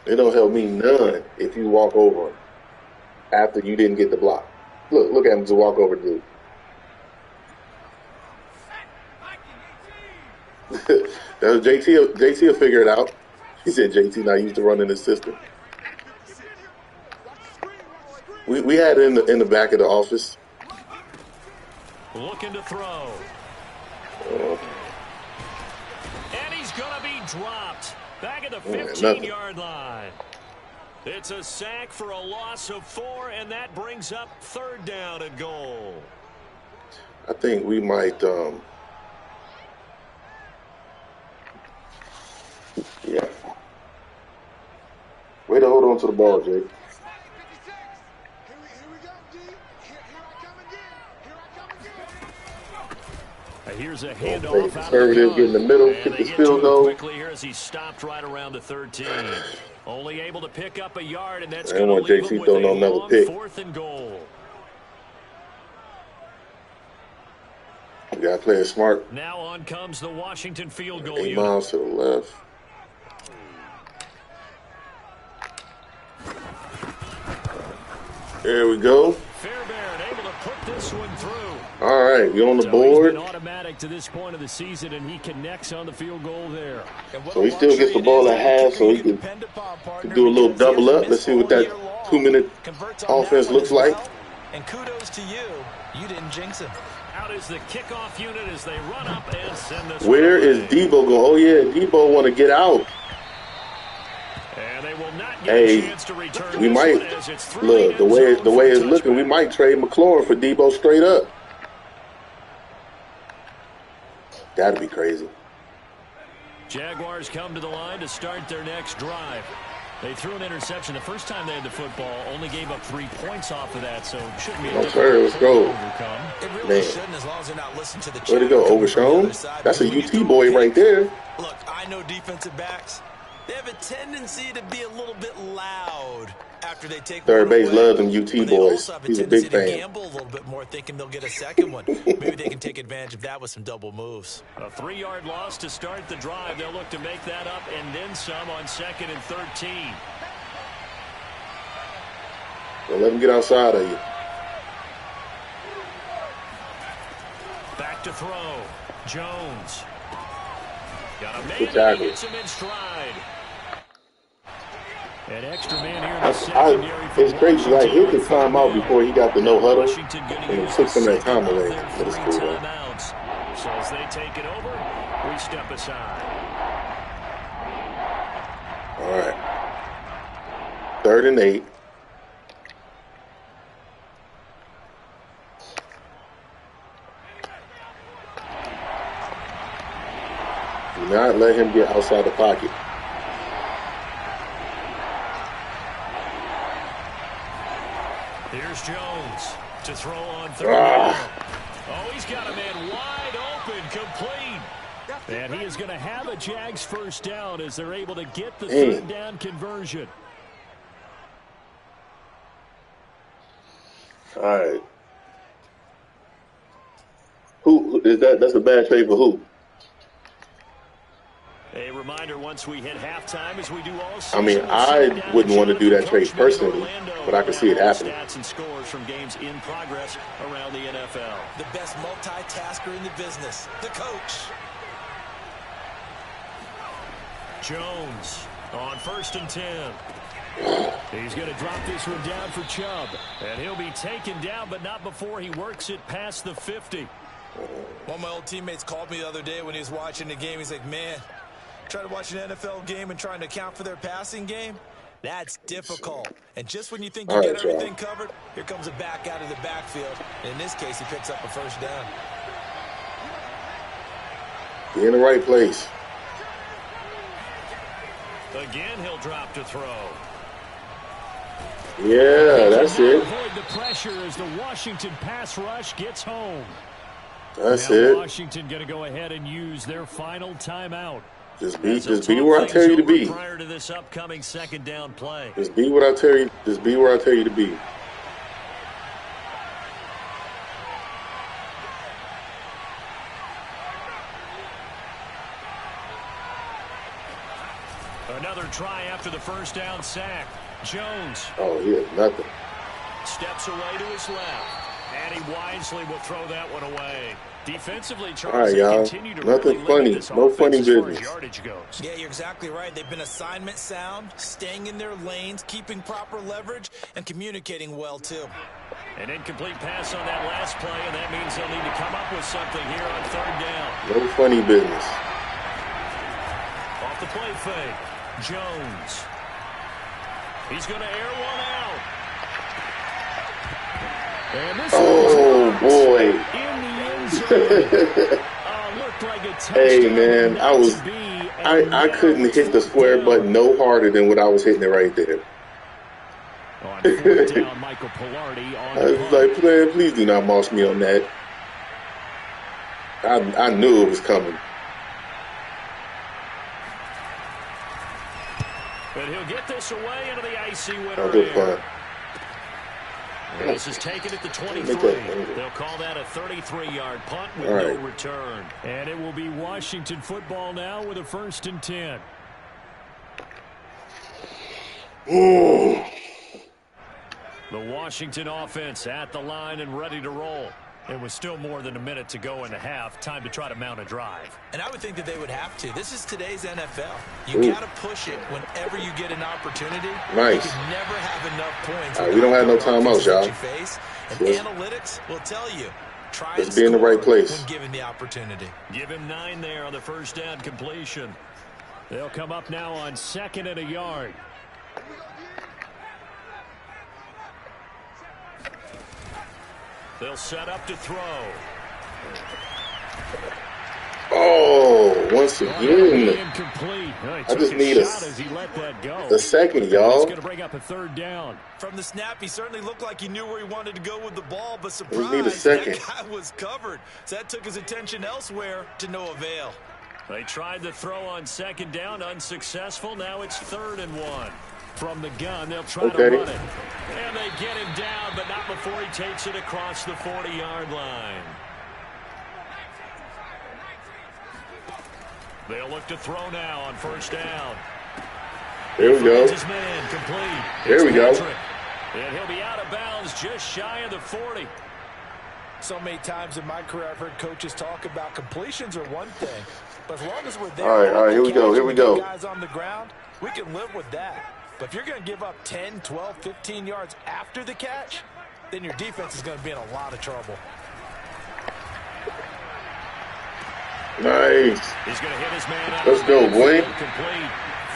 It don't help me none if you walk over him after you didn't get the block. Look at him just walk over, dude. That was JT. JT will figure it out. He said JT not used to running the system. We had it in the back of the office. Looking to throw. And he's going to be dropped. Back at the nothing. 15-yard line. It's a sack for a loss of 4, and that brings up third down and goal. I think we might. Yeah. Way to hold on to the ball, Jake. Here's a Play handoff out of the conservative, get in the gun. middle, And get they the get to field him goal. quickly here as he stopped right around the 13. Only able to pick up a yard, and that's I going don't to want leave him JT with a throwing another long pick. 4th and goal. You gotta play it smart. Now on comes the Washington field goal 8 unit. miles to the left. There we go. Fairbairn able to put this one through. All right, we on the So he's board. been automatic to this point of the season, and he connects on the field goal there. So he still gets the ball at half, so he can do a little double up. Let's see what that 2-minute offense looks like. And kudos to you. You didn't jinx him. Out is the kickoff unit as they run up and send this Where one is away. Debo going? Oh yeah, Debo want to get out. And they will not get Hey, a chance to return we this might one as it's through look the end way zone for a it's looking. We touchback. might trade McLaurin for Debo straight up. That'd be crazy. Jaguars come to the line to start their next drive. They threw an interception the first time they had the football, only gave up 3 points off of that, so it shouldn't be a difficult let's go. to overcome. It really Man. shouldn't, as long as they're not listening to the Where'd it go? Overshown? That's a UT boy right there. Look, I know defensive backs, they have a tendency to be a little bit loud after they take Third base loves them UT but they boys. also have a He's a tendency big to fan. gamble a little bit more, thinking they'll get a second one. Maybe they can take advantage of that with some double moves. A 3-yard loss to start the drive. They'll look to make that up and then some on 2nd and 13. Don't let him get outside of you. Back to throw. Jones. Got a man Good that tackle. gets him in stride. An extra man here in the secondary. It's crazy. I hit the timeout before he got the no huddle, and it took some of that time away. But it's cool, though. So as they take it over, we step aside. All right. 3rd and 8. Do not let him get outside the pocket. Here's Jones to throw on 3rd down. Oh, he's got a man wide open, complete. And he is going to have a Jags first down as they're able to get the 3rd down conversion. All right. Who is that? That's a bad trade for who? A reminder, once we hit halftime, as we do all I mean, I wouldn't want to do that trade personally, but I can see it happening. Stats and scores from games in progress around the NFL. The best multitasker in the business, the coach. Jones on 1st and 10. He's going to drop this one down for Chubb, and he'll be taken down, but not before he works it past the 50. One of my old teammates called me the other day when he was watching the game. He's like, man, trying to watch an NFL game and trying to account for their passing game, that's difficult. And just when you think you get everything covered, here comes a back out of the backfield. And in this case, he picks up a first down. Be in the right place. Again, he'll drop to throw. Yeah, that's it. Avoid the pressure as the Washington pass rush gets home. That's now it. Washington going to go ahead and use their final timeout. Just be where I tell you to be. Prior to this upcoming 2nd down play. Just be what I tell you. Just be where I tell you to be. Another try after the first down sack. Jones. Oh, he has nothing. Steps away to his left. And he wisely will throw that one away. Defensively, Charles, all right, y'all. Nothing funny. No funny business. Yeah, you're exactly right. They've been assignment sound, staying in their lanes, keeping proper leverage, and communicating well, too. An incomplete pass on that last play, and that means they'll need to come up with something here on 3rd down. No funny business. Off the play fake. Jones. He's going to air one out. And this boy. In the end zone. Looked like a touchdown. Hey, man, I couldn't hit the square button no harder than what I was hitting it right there. On 4th down, Michael Pilardi on I was like, man, please do not moss me on that. I knew it was coming. But he'll get this away into the icy winter I'll go air. fine. This is taken at the 23. They'll call that a 33-yard punt with no return. And it will be Washington football now with a 1st and 10. The Washington offense at the line and ready to roll. It was still more than a minute to go in the half. Time to try to mount a drive. And I would think that they would have to. This is today's NFL. You got to push it whenever you get an opportunity. Nice. You can never have enough points. We don't have no timeouts, y'all. And analytics will tell you. Try Let's be in the right place. When given the opportunity. Give him 9 there on the first down completion. They'll come up now on 2nd and a yard. They'll set up to throw. Oh, once again. I just need a second, y'all. It's going to bring up a third down. From the snap, he certainly looked like he knew where he wanted to go with the ball, but Just need a surprise, second. that guy was covered. So that took his attention elsewhere to no avail. They tried the throw on second down, unsuccessful. Now it's 3rd and 1. From the gun, they'll try to run it. And they get him down, but not before he takes it across the 40-yard line. They'll look to throw now on 1st down. There we go. His man complete. There we go. And he'll be out of bounds just shy of the 40. So many times in my career, I've heard coaches talk about completions are one thing, but as long as we're there, All right, here we go. Guys on the ground, we can live with that. But if you're going to give up 10, 12, 15 yards after the catch, then your defense is going to be in a lot of trouble. Nice. He's going to hit his man out. Let's go, boy. Complete.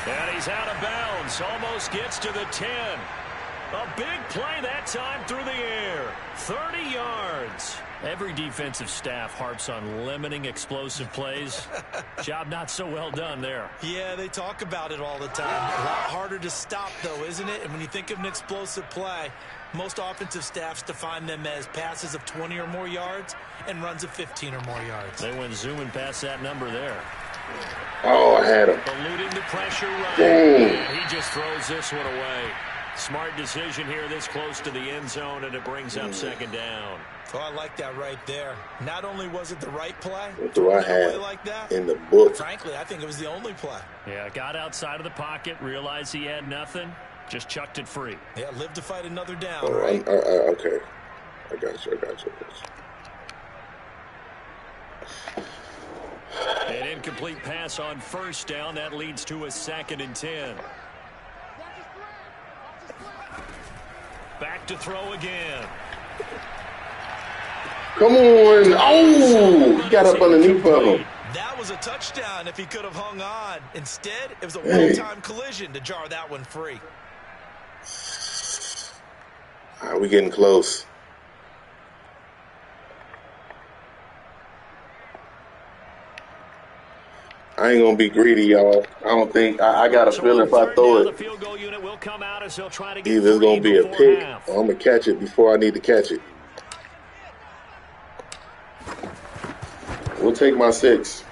And he's out of bounds. Almost gets to the 10. A big play that time through the air. 30 yards. Every defensive staff harps on limiting explosive plays. Job not so well done there. Yeah, they talk about it all the time. A lot harder to stop, though, isn't it? And when you think of an explosive play, most offensive staffs define them as passes of 20 or more yards and runs of 15 or more yards. They went zooming past that number there. Oh, I had him. Eluding the pressure run. Dang. And he just throws this one away. Smart decision here this close to the end zone, and it brings up 2nd down. Oh, I like that right there. Not only was it the right play, What do I have like that, in the book? frankly, I think it was the only play. Yeah, got outside of the pocket, realized he had nothing, just chucked it free. Yeah, live to fight another down, Oh, right? okay. I got you. An incomplete pass on 1st down. That leads to a 2nd and 10. Back to throw again. Come on. Oh, he got up underneath of him. That was a touchdown if he could have hung on. Instead, it was a well-timed collision to jar that one free. All right, we getting close. I ain't gonna be greedy, y'all. I don't think I got a feeling if I throw it, the field goal unit will come out as they'll try to get either it's gonna be a before pick half. or I'm gonna catch it before I need to catch it. We'll take my 6.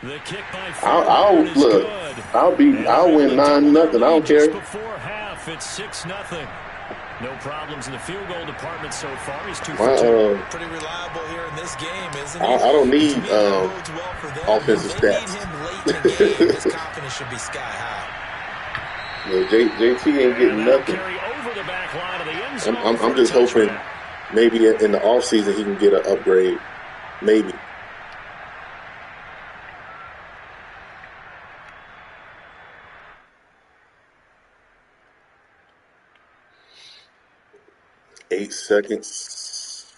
The kick by I'll is look. good. I'll win 9-0. I don't care. Just before half, it's 6-0. No problems in the field goal department so far. He's 2 for 2. Pretty reliable here in this game, isn't he? I don't need offensive They stats. need him late in the game. His confidence should be sky high. Yeah, JT ain't getting nothing. Carry over the back line of the end zone I'm just hoping maybe in the offseason he can get an upgrade. Maybe. Eight seconds.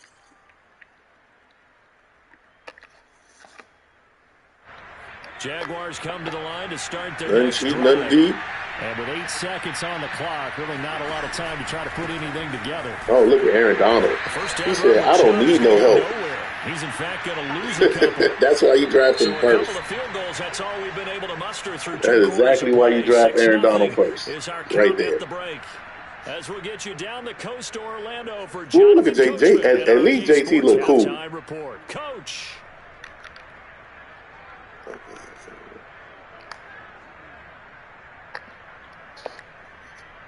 Jaguars come to the line to start their Nothing next cheap, drive. nothing deep. And with 8 seconds on the clock, really not a lot of time to try to put anything together. Oh, look at Aaron Donald. First He down said, run I don't with need no Chubb help. nowhere. He's in fact going to lose a couple. That's why you drafted So him a first. couple of field goals, that's all we've been able to muster through That is exactly why you draft Aaron Donald first. Is our Right count there. at the break. As we'll get you down the coast to Orlando for Ooh, look at Jonathan JT. Coachman At least our JT look cool. halftime report. Coach.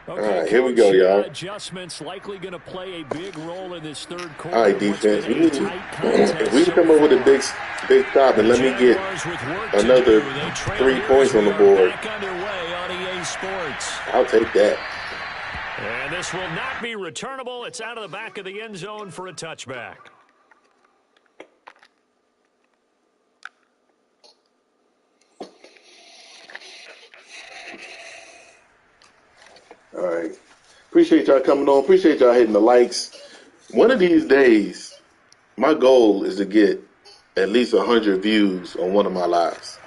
All right, here we go, y'all. Adjustments likely going to play a big role in this third quarter. All right, defense. If we can come up with a big stop and let me get another 3 points on the board, I'll take that. And this will not be returnable. It's out of the back of the end zone for a touchback. All right. Appreciate y'all coming on. Appreciate y'all hitting the likes. One of these days, my goal is to get at least 100 views on one of my lives.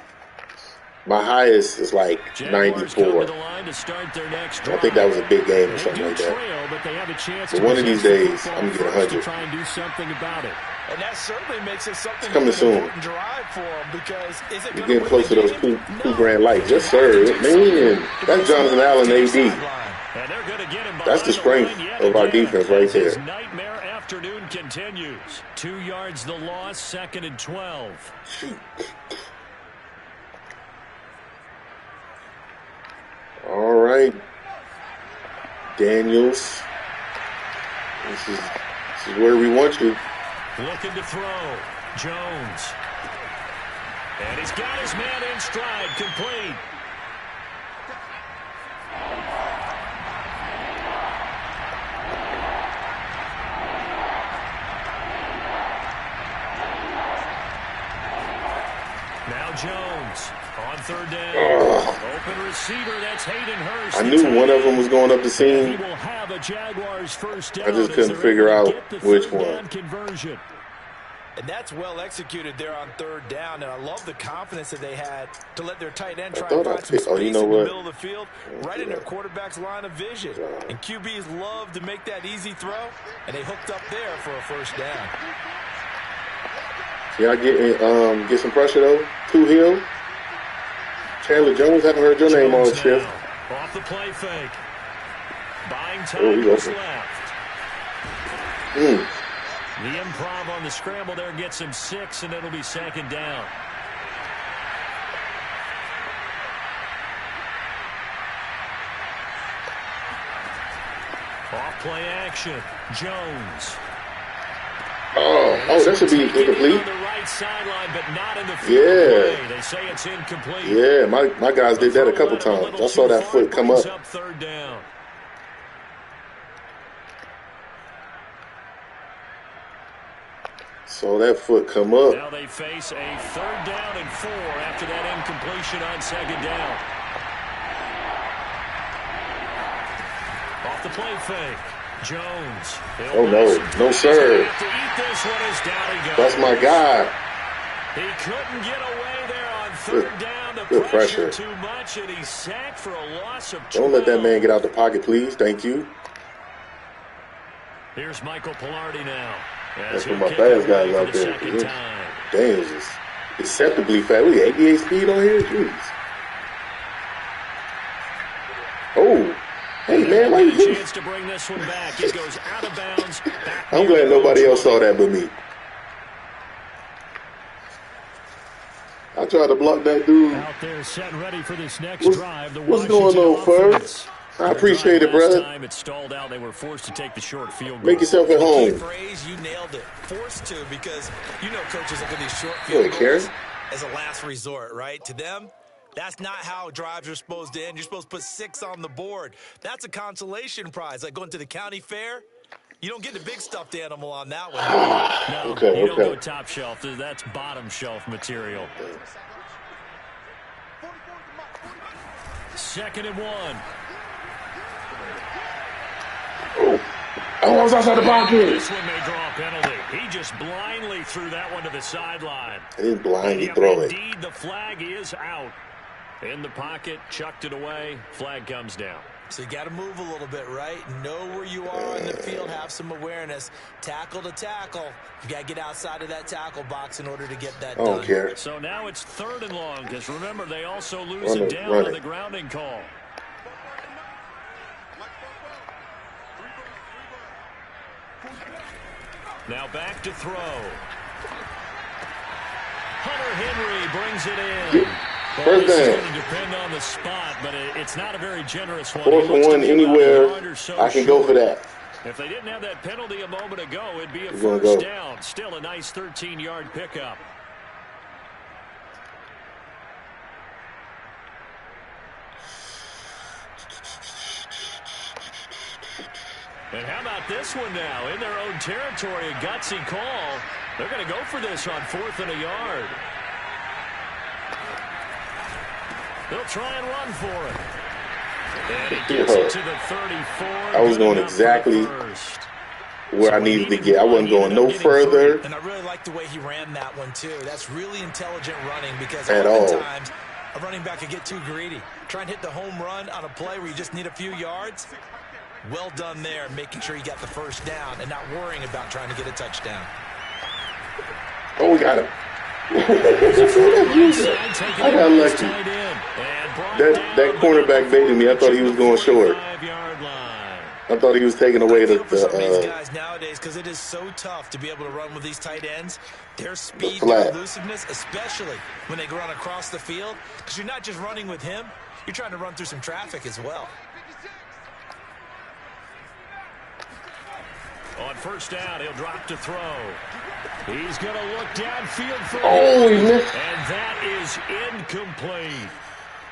My highest is like 94. I think that was a big game or something like that. But one of these days, I'm going to get 100. Try and do something about it. And that certainly makes it something Coming of an soon. important drive for him, because is it You're going to getting win close the to those game? two grand lights. Yes, sir. Man, that's Jonathan Allen, AD. And they're going to get him That's the strength of our defense right there. His nightmare afternoon continues. 2 yards the loss, 2nd and 12. Shoot. All right, Daniels. This is where we want you. Looking to throw. Jones. And he's got his man in stride, complete. Now Jones on 3rd down. Open receiver, that's Hayden Hurst. I knew one of them was going up the seam. He will have a Jaguars first down. I just couldn't figure out which one. Conversion. And that's well executed there on 3rd down, and I love the confidence that they had to let their tight end try and find some space in the middle of the field, right in their quarterback's line of vision. And QBs love to make that easy throw, and they hooked up there for a first down. Can I get some pressure, though? Hill. Chandler Jones, haven't heard your name all shift. Off the play fake. Buying time was left. The improv on the scramble there gets him 6, and it'll be 2nd down. Off play action. Jones. Oh, that should be incomplete. On the right sideline, but not in the field. They say it's incomplete. Yeah, my guys did that a couple times. I saw that foot come up. 3rd down. Saw that foot come up. Now they face a 3rd down and 4 after that incompletion on 2nd down. Off the play fake. Jones. Oh, no, sir. That's my guy. He couldn't get away there on 3rd down. The pressure too much, and he's sacked for a loss of 12. Don't let that man get out the pocket, please. Thank you. Here's Michael Pilardi now. That's one of my fast guys out there. Damn, it's just acceptably fast. We 88 speed on here? Jeez. Oh. Hey, man, why you doing? Chance to bring this one back. He goes out of bounds. I'm glad nobody else saw that but me. I tried to block that dude. Out there set ready for this next drive. What's going on, Ferg? I appreciate it, brother. Time it stalled out. They were forced to take the short field goal. Make yourself at home. Key phrase, you nailed it. Forced to, because you know coaches look at these short field goals as a last resort, right? To them, that's not how drives are supposed to end. You're supposed to put 6 on the board. That's a consolation prize, like going to the county fair. You don't get the big stuffed animal on that one. No, you don't go top shelf. That's bottom shelf material. 2nd and 1. I was outside the pocket. This one may draw a penalty. He just blindly threw that one to the sideline. He didn't blindly throw it. Indeed, the flag is out. In the pocket, chucked it away. Flag comes down. So you got to move a little bit, right? Know where you are on the field. Have some awareness. Tackle to tackle. You got to get outside of that tackle box in order to get that done. I don't care. So now it's 3rd and long, because remember, they also lose it down on the grounding call. Now back to throw. Hunter Henry brings it in. First down. It's going to depend on the spot, but it's not a very generous one. 4th and 1 anywhere. I can go for that. If they didn't have that penalty a moment ago, it'd be a first down. Still a nice 13-yard pickup. And how about this one now? In their own territory, a gutsy call. They're going to go for this on 4th and a yard. They'll try and run for it. And he gets it to the 34. I was going exactly where I needed to get. I wasn't going no further. And I really like the way he ran that one, too. That's really intelligent running, because at oftentimes a running back can get too greedy. Try and hit the home run on a play where you just need a few yards. Well done there, making sure you got the first down and not worrying about trying to get a touchdown. Oh, we got him. I got lucky. That cornerback baited me. I thought he was going short. I thought he was taking away the some of these guys nowadays, because it is so tough to be able to run with these tight ends. Their speed, their elusiveness, especially when they run across the field, because you're not just running with him, you're trying to run through some traffic as well. On first down, he'll drop to throw. He's going to look downfield for he missed. And that is incomplete.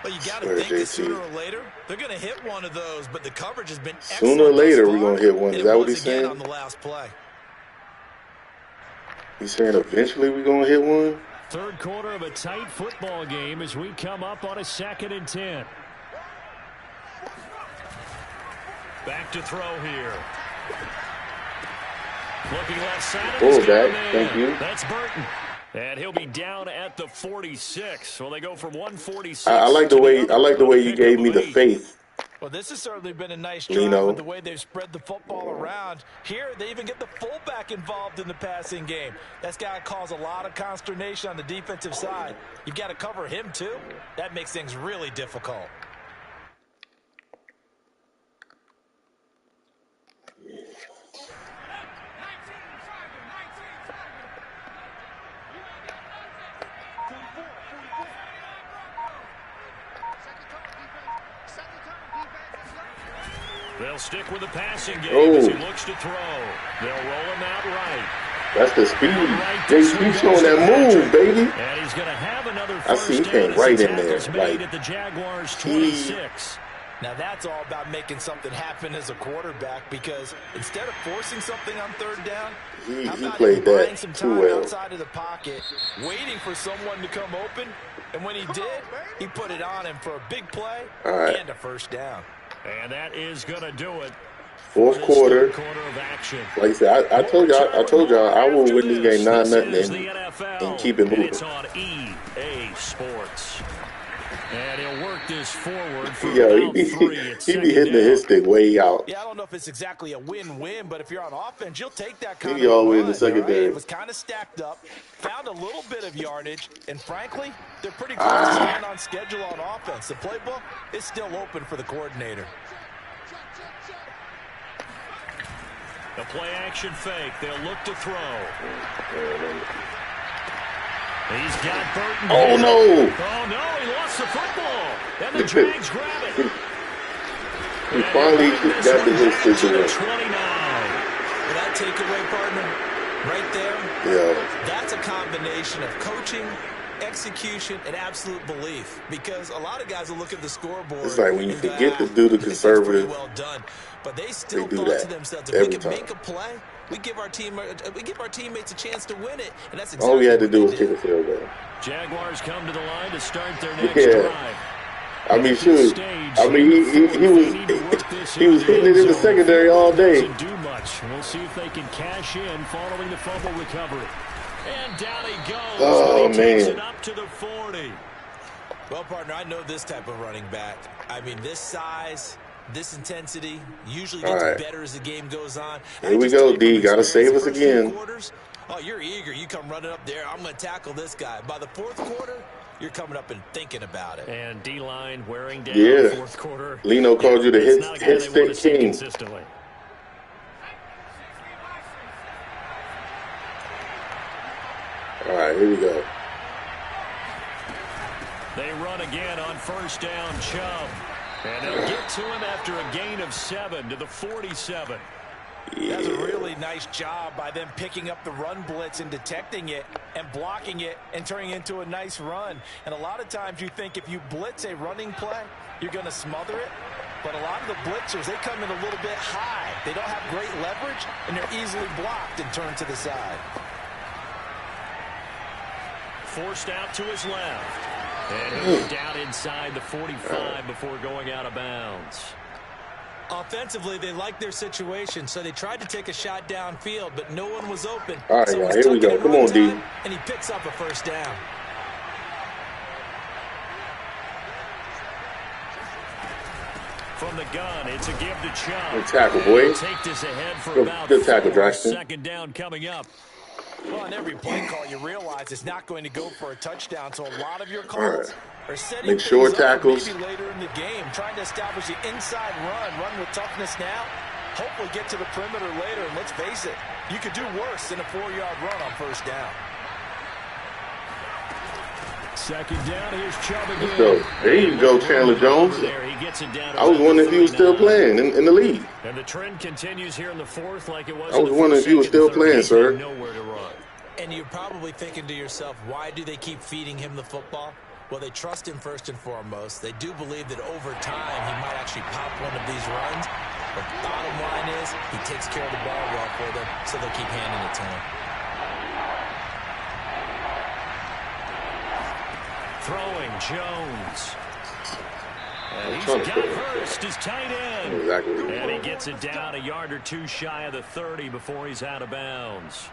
Well, you got to think that sooner or later they're going to hit one of those, but the coverage has been excellent. Sooner or later we're going to hit one. Is that what he's saying? On the last play. He's saying eventually we're going to hit one? Third quarter of a tight football game as we come up on a 2nd and 10. Back to throw here. Looking left side. Fullback, thank you. That's Burton. And he'll be down at the 46. Well, they go from 146. I like the way you gave me the faith. Well, this has certainly been a nice drive with the way they've spread the football around. Here, they even get the fullback involved in the passing game. That's got to cause a lot of consternation on the defensive side. You've got to cover him, too. That makes things really difficult. They'll stick with the passing game as he looks to throw. They'll roll him out right. That's the speed. He's showing that move, baby. And he's going to have another I see he came right in there. Like, at the Jaguars 26. Now that's all about making something happen as a quarterback, because instead of forcing something on third down, he played that some too time well. Outside of the pocket, waiting for someone to come open, and when he did, he put it on him for a big play and a first down. And that is going to do it. Fourth quarter. Of action. Like I said, I told y'all I will win this game 9-0 and keep it moving. It's on EA Sports. And he'll work this forward for he be hitting his stick way out. Yeah, I don't know if it's exactly a win-win, but if you're on offense, you'll take that kind of all the way in the run, secondary. Right? It was kind of stacked up, found a little bit of yardage, and frankly, they're pretty close to staying on schedule on offense. The playbook is still open for the coordinator. The play-action fake. They'll look to throw. He's got Burton. Oh, no. Oh, no. He lost the football. And the Jags grab it. He finally got the hit situation. 29. Well, that takeaway, partner, right there, that's a combination of coaching, execution, and absolute belief. Because a lot of guys will look at the scoreboard. It's like when you forget to do the conservative. Well done. But they still do thought that to themselves, if we can time. make a play, we give our teammates a chance to win it, and that's exactly all we had to what do they was kick a field goal. Jaguars come to the line to start their next drive. I mean, shoot. I mean, he was hitting it in the secondary all day. Do much. We'll see if they can cash in following the fumble recovery. And down he goes. Oh, he takes man. it up to the 40. Well, partner, I know this type of running back. I mean, this size, this intensity usually gets better as the game goes on. Here we go, D. Got to save us again. Oh, you're eager. You come running up there. I'm going to tackle this guy. By the fourth quarter, you're coming up and thinking about it. And D-line wearing down fourth quarter. Lino called you the hit stick king. Consistently. All right, here we go. They run again on first down, Chubb. And they'll get to him after a gain of 7 to the 47. Yeah. That's a really nice job by them picking up the run blitz and detecting it and blocking it and turning it into a nice run. And a lot of times you think if you blitz a running play, you're going to smother it. But a lot of the blitzers, they come in a little bit high. They don't have great leverage, and they're easily blocked and turned to the side. Forced out to his left. And he'll go down inside the 45 before going out of bounds. Offensively, they liked their situation, so they tried to take a shot downfield, but no one was open. All right, so here we go. Come on, D. And he picks up a first down. From the gun, it's a give to Chubb. Good tackle, boy. Take this ahead for about good tackle, Braxton. Second down coming up. Well, on every play call, you realize it's not going to go for a touchdown, so a lot of your All right. calls are setting Make things short up for tackles. maybe later in the game, trying to establish the inside run with toughness now, hopefully get to the perimeter later, and let's face it, you could do worse than a 4-yard run on first down. Second down, here's Chubb again. Let's go. There you go, Chandler Jones. I was wondering if he was still playing in the league. And the trend continues here in the fourth like it was I was wondering if he was still playing, sir. Nowhere to run. And you're probably thinking to yourself, why do they keep feeding him the football? Well, they trust him first and foremost. They do believe that over time he might actually pop one of these runs. But bottom line is he takes care of the ball well for them, so they'll keep handing it to him. Throwing Jones. And he's got Hurst, his tight end. Exactly. And he gets it down a yard or two shy of the 30 before he's out of bounds.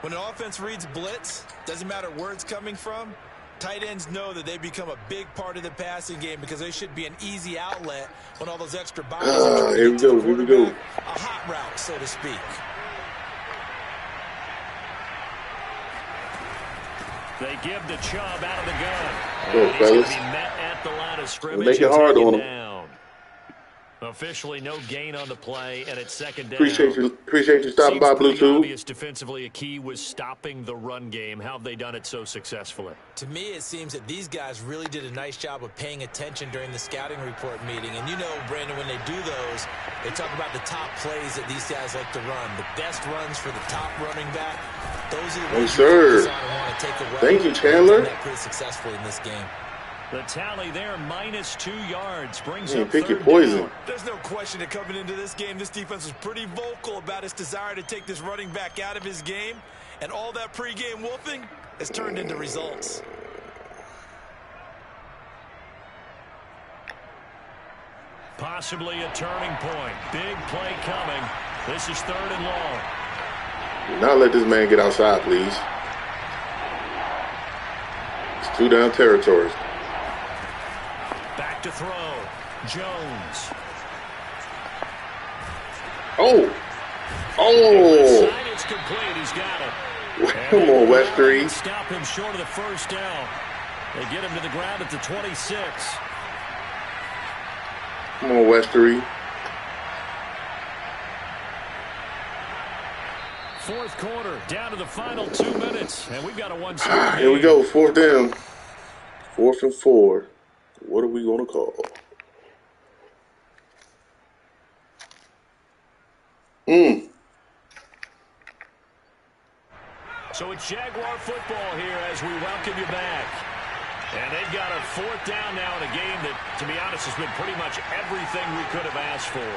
When an offense reads blitz, doesn't matter where it's coming from, tight ends know that they become a big part of the passing game because they should be an easy outlet when all those extra bodies are trying to get to the quarterback. A hot route, so to speak. They give the Chubb out of the gun. Go, And he's going to fellas. be met at the line of scrimmage. Make it hard on him. Down. Officially no gain on the play, and it's second down. Appreciate you stopping by, Bluetooth. Obvious defensively, a key was stopping the run game. How have they done it so successfully? To me, it seems that these guys really did a nice job of paying attention during the scouting report meeting. And you know, Brandon, when they do those, they talk about the top plays that these guys like to run. The best runs for the top running back. Those are the ones you focus on and want to take away. Thank you, Chandler. That pretty successfully in this game. The tally there, minus 2 yards, brings Man, up pick your third poison. down. There's no question that coming into this game, this defense was pretty vocal about its desire to take this running back out of his game. And all that pregame wolfing has turned into results. Possibly a turning point. Big play coming. This is third and long. Do not let this man get outside, please. It's 2 down territory. Back to throw. Jones. Oh! Left Oh! side, it's complete. He's got it. Come on, Westery. Stop him short of the first down. They get him to the ground at the 26. Come on, Westery. Fourth quarter, down to the final 2 minutes, and we've got a one-score Here we go, 4th down. 4th and 4. What are we going to call? So it's Jaguar football here as we welcome you back. And they've got a 4th down now in a game that, to be honest, has been pretty much everything we could have asked for.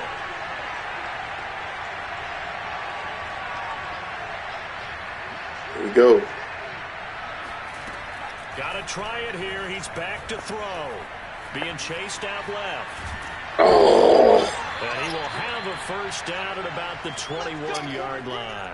Here we go. Got to try it here. He's back to throw. Being chased out left. Oh! And he will have a first down at about the 21-yard line.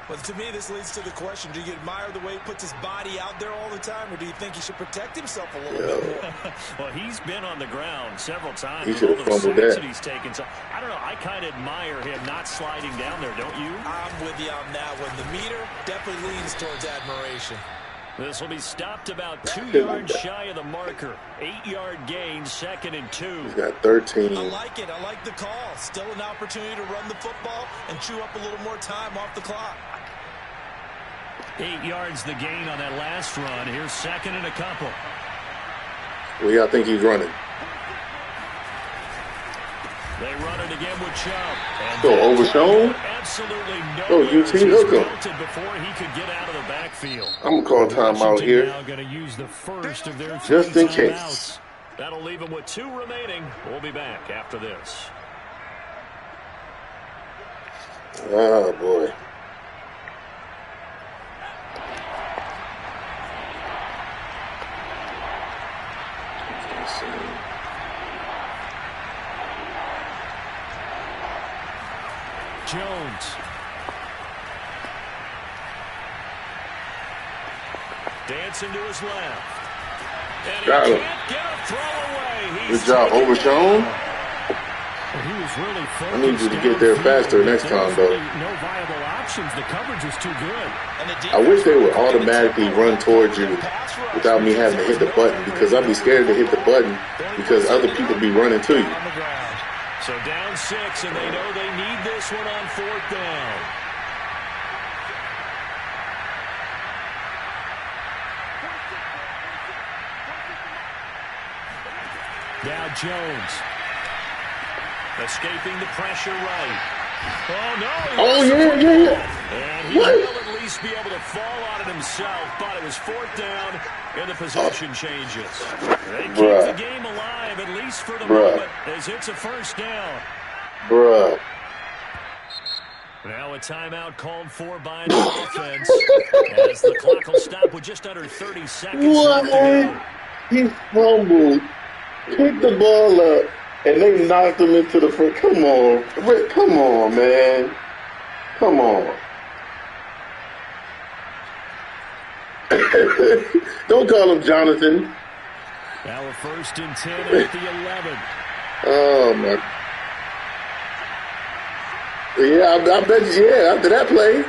Well, to me, this leads to the question, do you admire the way he puts his body out there all the time, or do you think he should protect himself a little bit? Well, he's been on the ground several times. He should have fumbled that. He's taken. So, I don't know. I kind of admire him not sliding down there, don't you? I'm with you on that one. The meter definitely leans towards admiration. This will be stopped about 2 yards shy of the marker. 8-yard gain, 2nd and 2. He's got 13. I like it. I like the call. Still an opportunity to run the football and chew up a little more time off the clock. 8 yards the gain on that last run. Here's 2nd and a couple. Where y'all think he's running? They run it again with Chubb. And Go Overshown. Absolutely no. Go UT Hooker. Before he could get out of the backfield. I'm going to call timeout here. Now going to use the first of their Just in timeouts. case. That'll leave them with 2 remaining. We'll be back after this. Oh, boy. Jones. Dancing to his left. And Got he him. can't get a throw away. Good job, Overshown. He was really I need you to get there faster next time, though. No viable option. options. The coverage was too good. I wish they would automatically run towards you without me having to hit the button, because I'd be scared to hit the button because other people be running to you. So down 6, and they know they need this one on 4th down. Now Jones. Escaping the pressure right. Oh, no. Oh, yeah. And he will at least be able to fall on it himself, but it was 4th down, and the possession changes. They keep the game alive, at least for the moment, as it's a 1st down. Now a timeout called for by the offense, as the clock will stop with just under 30 seconds left to go. He fumbled, picked the ball up, and they knocked him into the front. Come on, Rick, come on, man. Come on. Don't call him Jonathan. Now a 1st and 10 at the 11. Oh, my. Yeah, I bet you, yeah, after that play.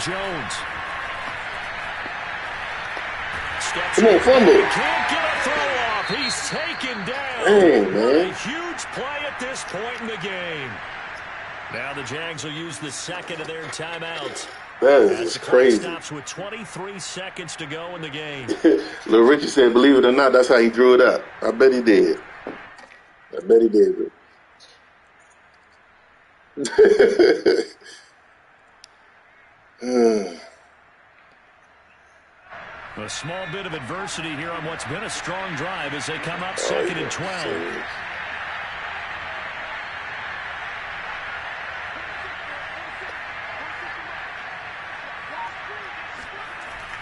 Jones. Come on, fumble. He can't get a throw off. He's taken down. Dang, man. A huge play at this point in the game. Now the Jags will use the second of their timeouts. That is crazy. Stops with 23 seconds to go in the game. Little Richie said, believe it or not, that's how he drew it up. I bet he did. I bet he did. A small bit of adversity here on what's been a strong drive as they come up 2nd and 12.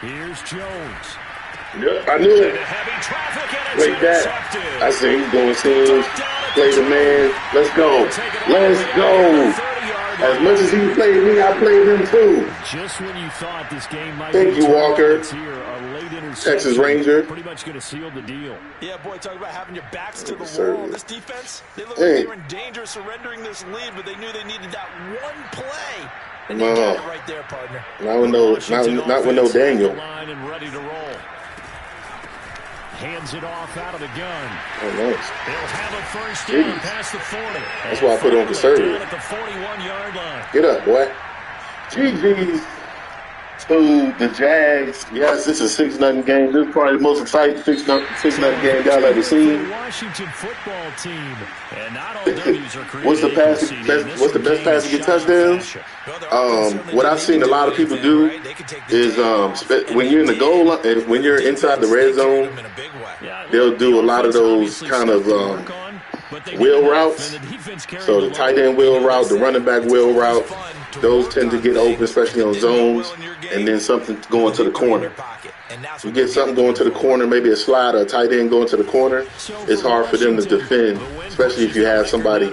Here's Jones. Yep, I knew it. Heavy traffic and Like that. I said he's doing seams. Play the man. Let's go. Let's go. As much as he played me, I played him too. Just when you thought this game might Thank you, Walker. here, a late Texas Ranger. Pretty much going to seal the deal. Yeah, boy, talk about having your backs to the wall. This defense, they look like they were in danger of surrendering this lead, but they knew they needed that one play. And they got it right there, partner. Not with no Daniel. Line and ready to roll. Hands it off out of the gun. Oh, nice. They'll have a 1st down past the 40. That's why I put on conservative. At the 41-yard line. Get up, boy. GG's to the Jags. Yes, this is a 6-0 game. This is probably the most exciting 6-0 game y'all ever seen. The Washington football team. And not all W's are created. What's the best pass to get touchdowns? What I've seen a lot of people do is when you're in the goal line, when you're inside the red zone, they'll do a lot of those kind of wheel routes. So the tight end wheel route, the running back wheel route, those tend to get open, especially on zones, and then something going to the corner. You get something going to the corner, maybe a slide or a tight end going to the corner, it's hard for them to defend, especially if you have somebody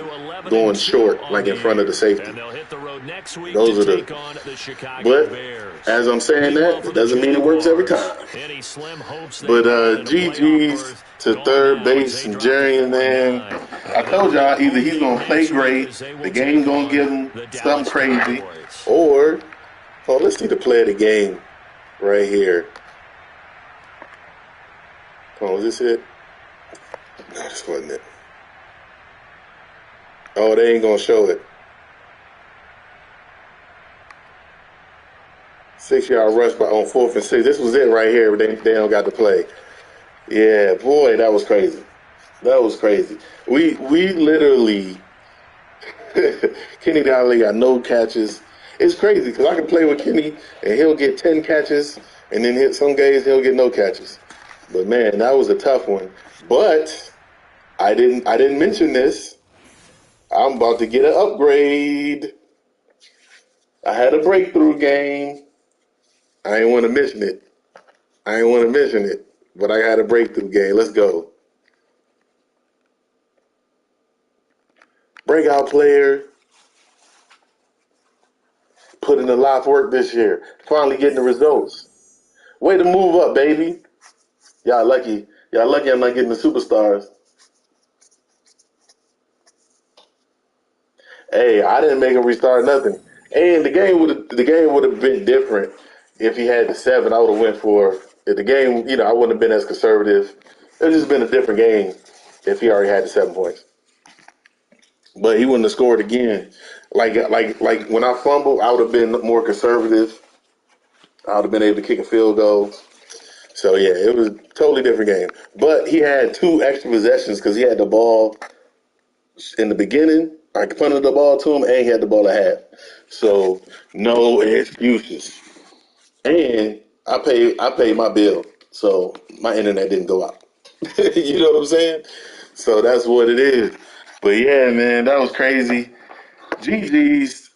going short, like in front of the safety. Those are but as I'm saying that, it doesn't mean it works every time. But GG's to third base and Jerry and then I told y'all either he's going to play great, the game going to give him something crazy, or, let's see the play of the game right here. Was this it? No, this wasn't it. Oh, they ain't going to show it. 6-yard rush on 4th and 6. This was it right here, but they don't got to play. Yeah, boy, that was crazy. That was crazy. We literally, Kenny Donnelly got no catches. It's crazy because I can play with Kenny and he'll get 10 catches, and then some days he'll get no catches. But man, that was a tough one. But I didn't mention this. I'm about to get an upgrade. I had a breakthrough game. I ain't want to mention it. But I had a breakthrough game. Let's go. Breakout player. Put in a lot of work this year. Finally getting the results. Way to move up, baby. Y'all lucky. I'm not getting the superstars. Hey, I didn't make him restart nothing. And the game would have been different if he had the 7. I would have went for if the game. I wouldn't have been as conservative. It would just been a different game if he already had the 7 points. But he wouldn't have scored again. Like when I fumbled, I would have been more conservative. I would have been able to kick a field goal. So yeah, it was a totally different game. But he had 2 extra possessions because he had the ball in the beginning. I punted the ball to him, and he had the ball at half. So no excuses. And I paid my bill, so my internet didn't go out. You know what I'm saying? So that's what it is. But yeah, man, that was crazy. GG's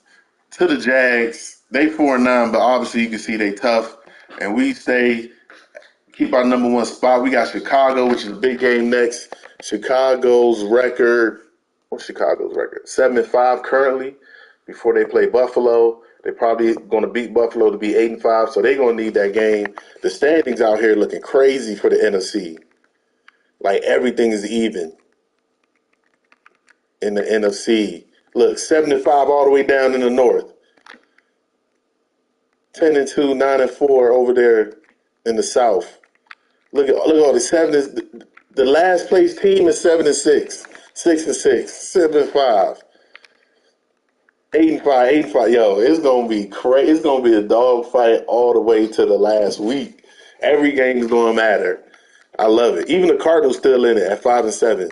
to the Jags. They 4-9, but obviously you can see they tough, and we stay keep our number 1 spot. We got Chicago, which is a big game next. Chicago's record. What's Chicago's record? 7-5 currently. Before they play Buffalo, they're probably going to beat Buffalo to be 8-5. So they're going to need that game. The standings out here looking crazy for the NFC. Like everything is even in the NFC. Look, 7-5 all the way down in the north. 10-2, 9-4 over there in the south. Look at all the 7. The last place team is 7-6, 6-6, 7-5, 8-5, 8-5. Yo, it's gonna be crazy. It's gonna be a dog fight all the way to the last week. Every game is gonna matter. I love it. Even the Cardinals still in it at 5-7.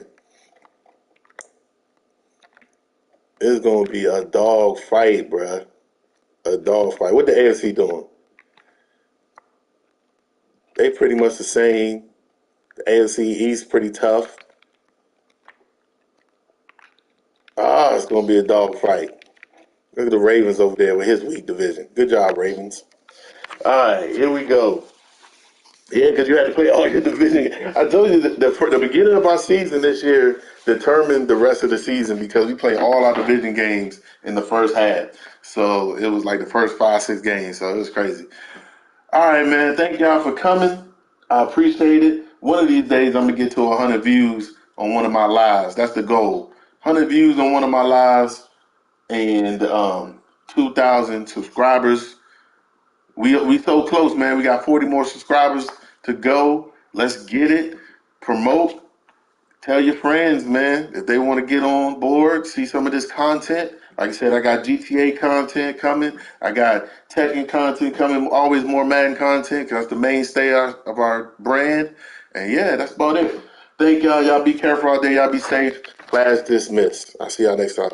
It's gonna be a dog fight, bruh. A dog fight. What the AFC doing? They pretty much the same. The AFC East pretty tough. It's gonna be a dog fight. Look at the Ravens over there with his weak division. Good job, Ravens. All right, here we go. Yeah, because you had to play all your division. I told you that the beginning of our season this year determined the rest of the season because we played all our division games in the first half. So it was like the first 5, 6 games. So it was crazy. All right, man. Thank y'all for coming. I appreciate it. One of these days, I'm going to get to 100 views on one of my lives. That's the goal. 100 views on one of my lives and 2,000 subscribers. We so close, man. We got 40 more subscribers to go. Let's get it. Promote. Tell your friends, man, if they want to get on board, see some of this content. Like I said, I got GTA content coming. I got Tekken content coming. Always more Madden content because that's the mainstay of our brand. And yeah, that's about it. Thank y'all. Y'all be careful out there. Y'all be safe. Class dismissed. I'll see y'all next time.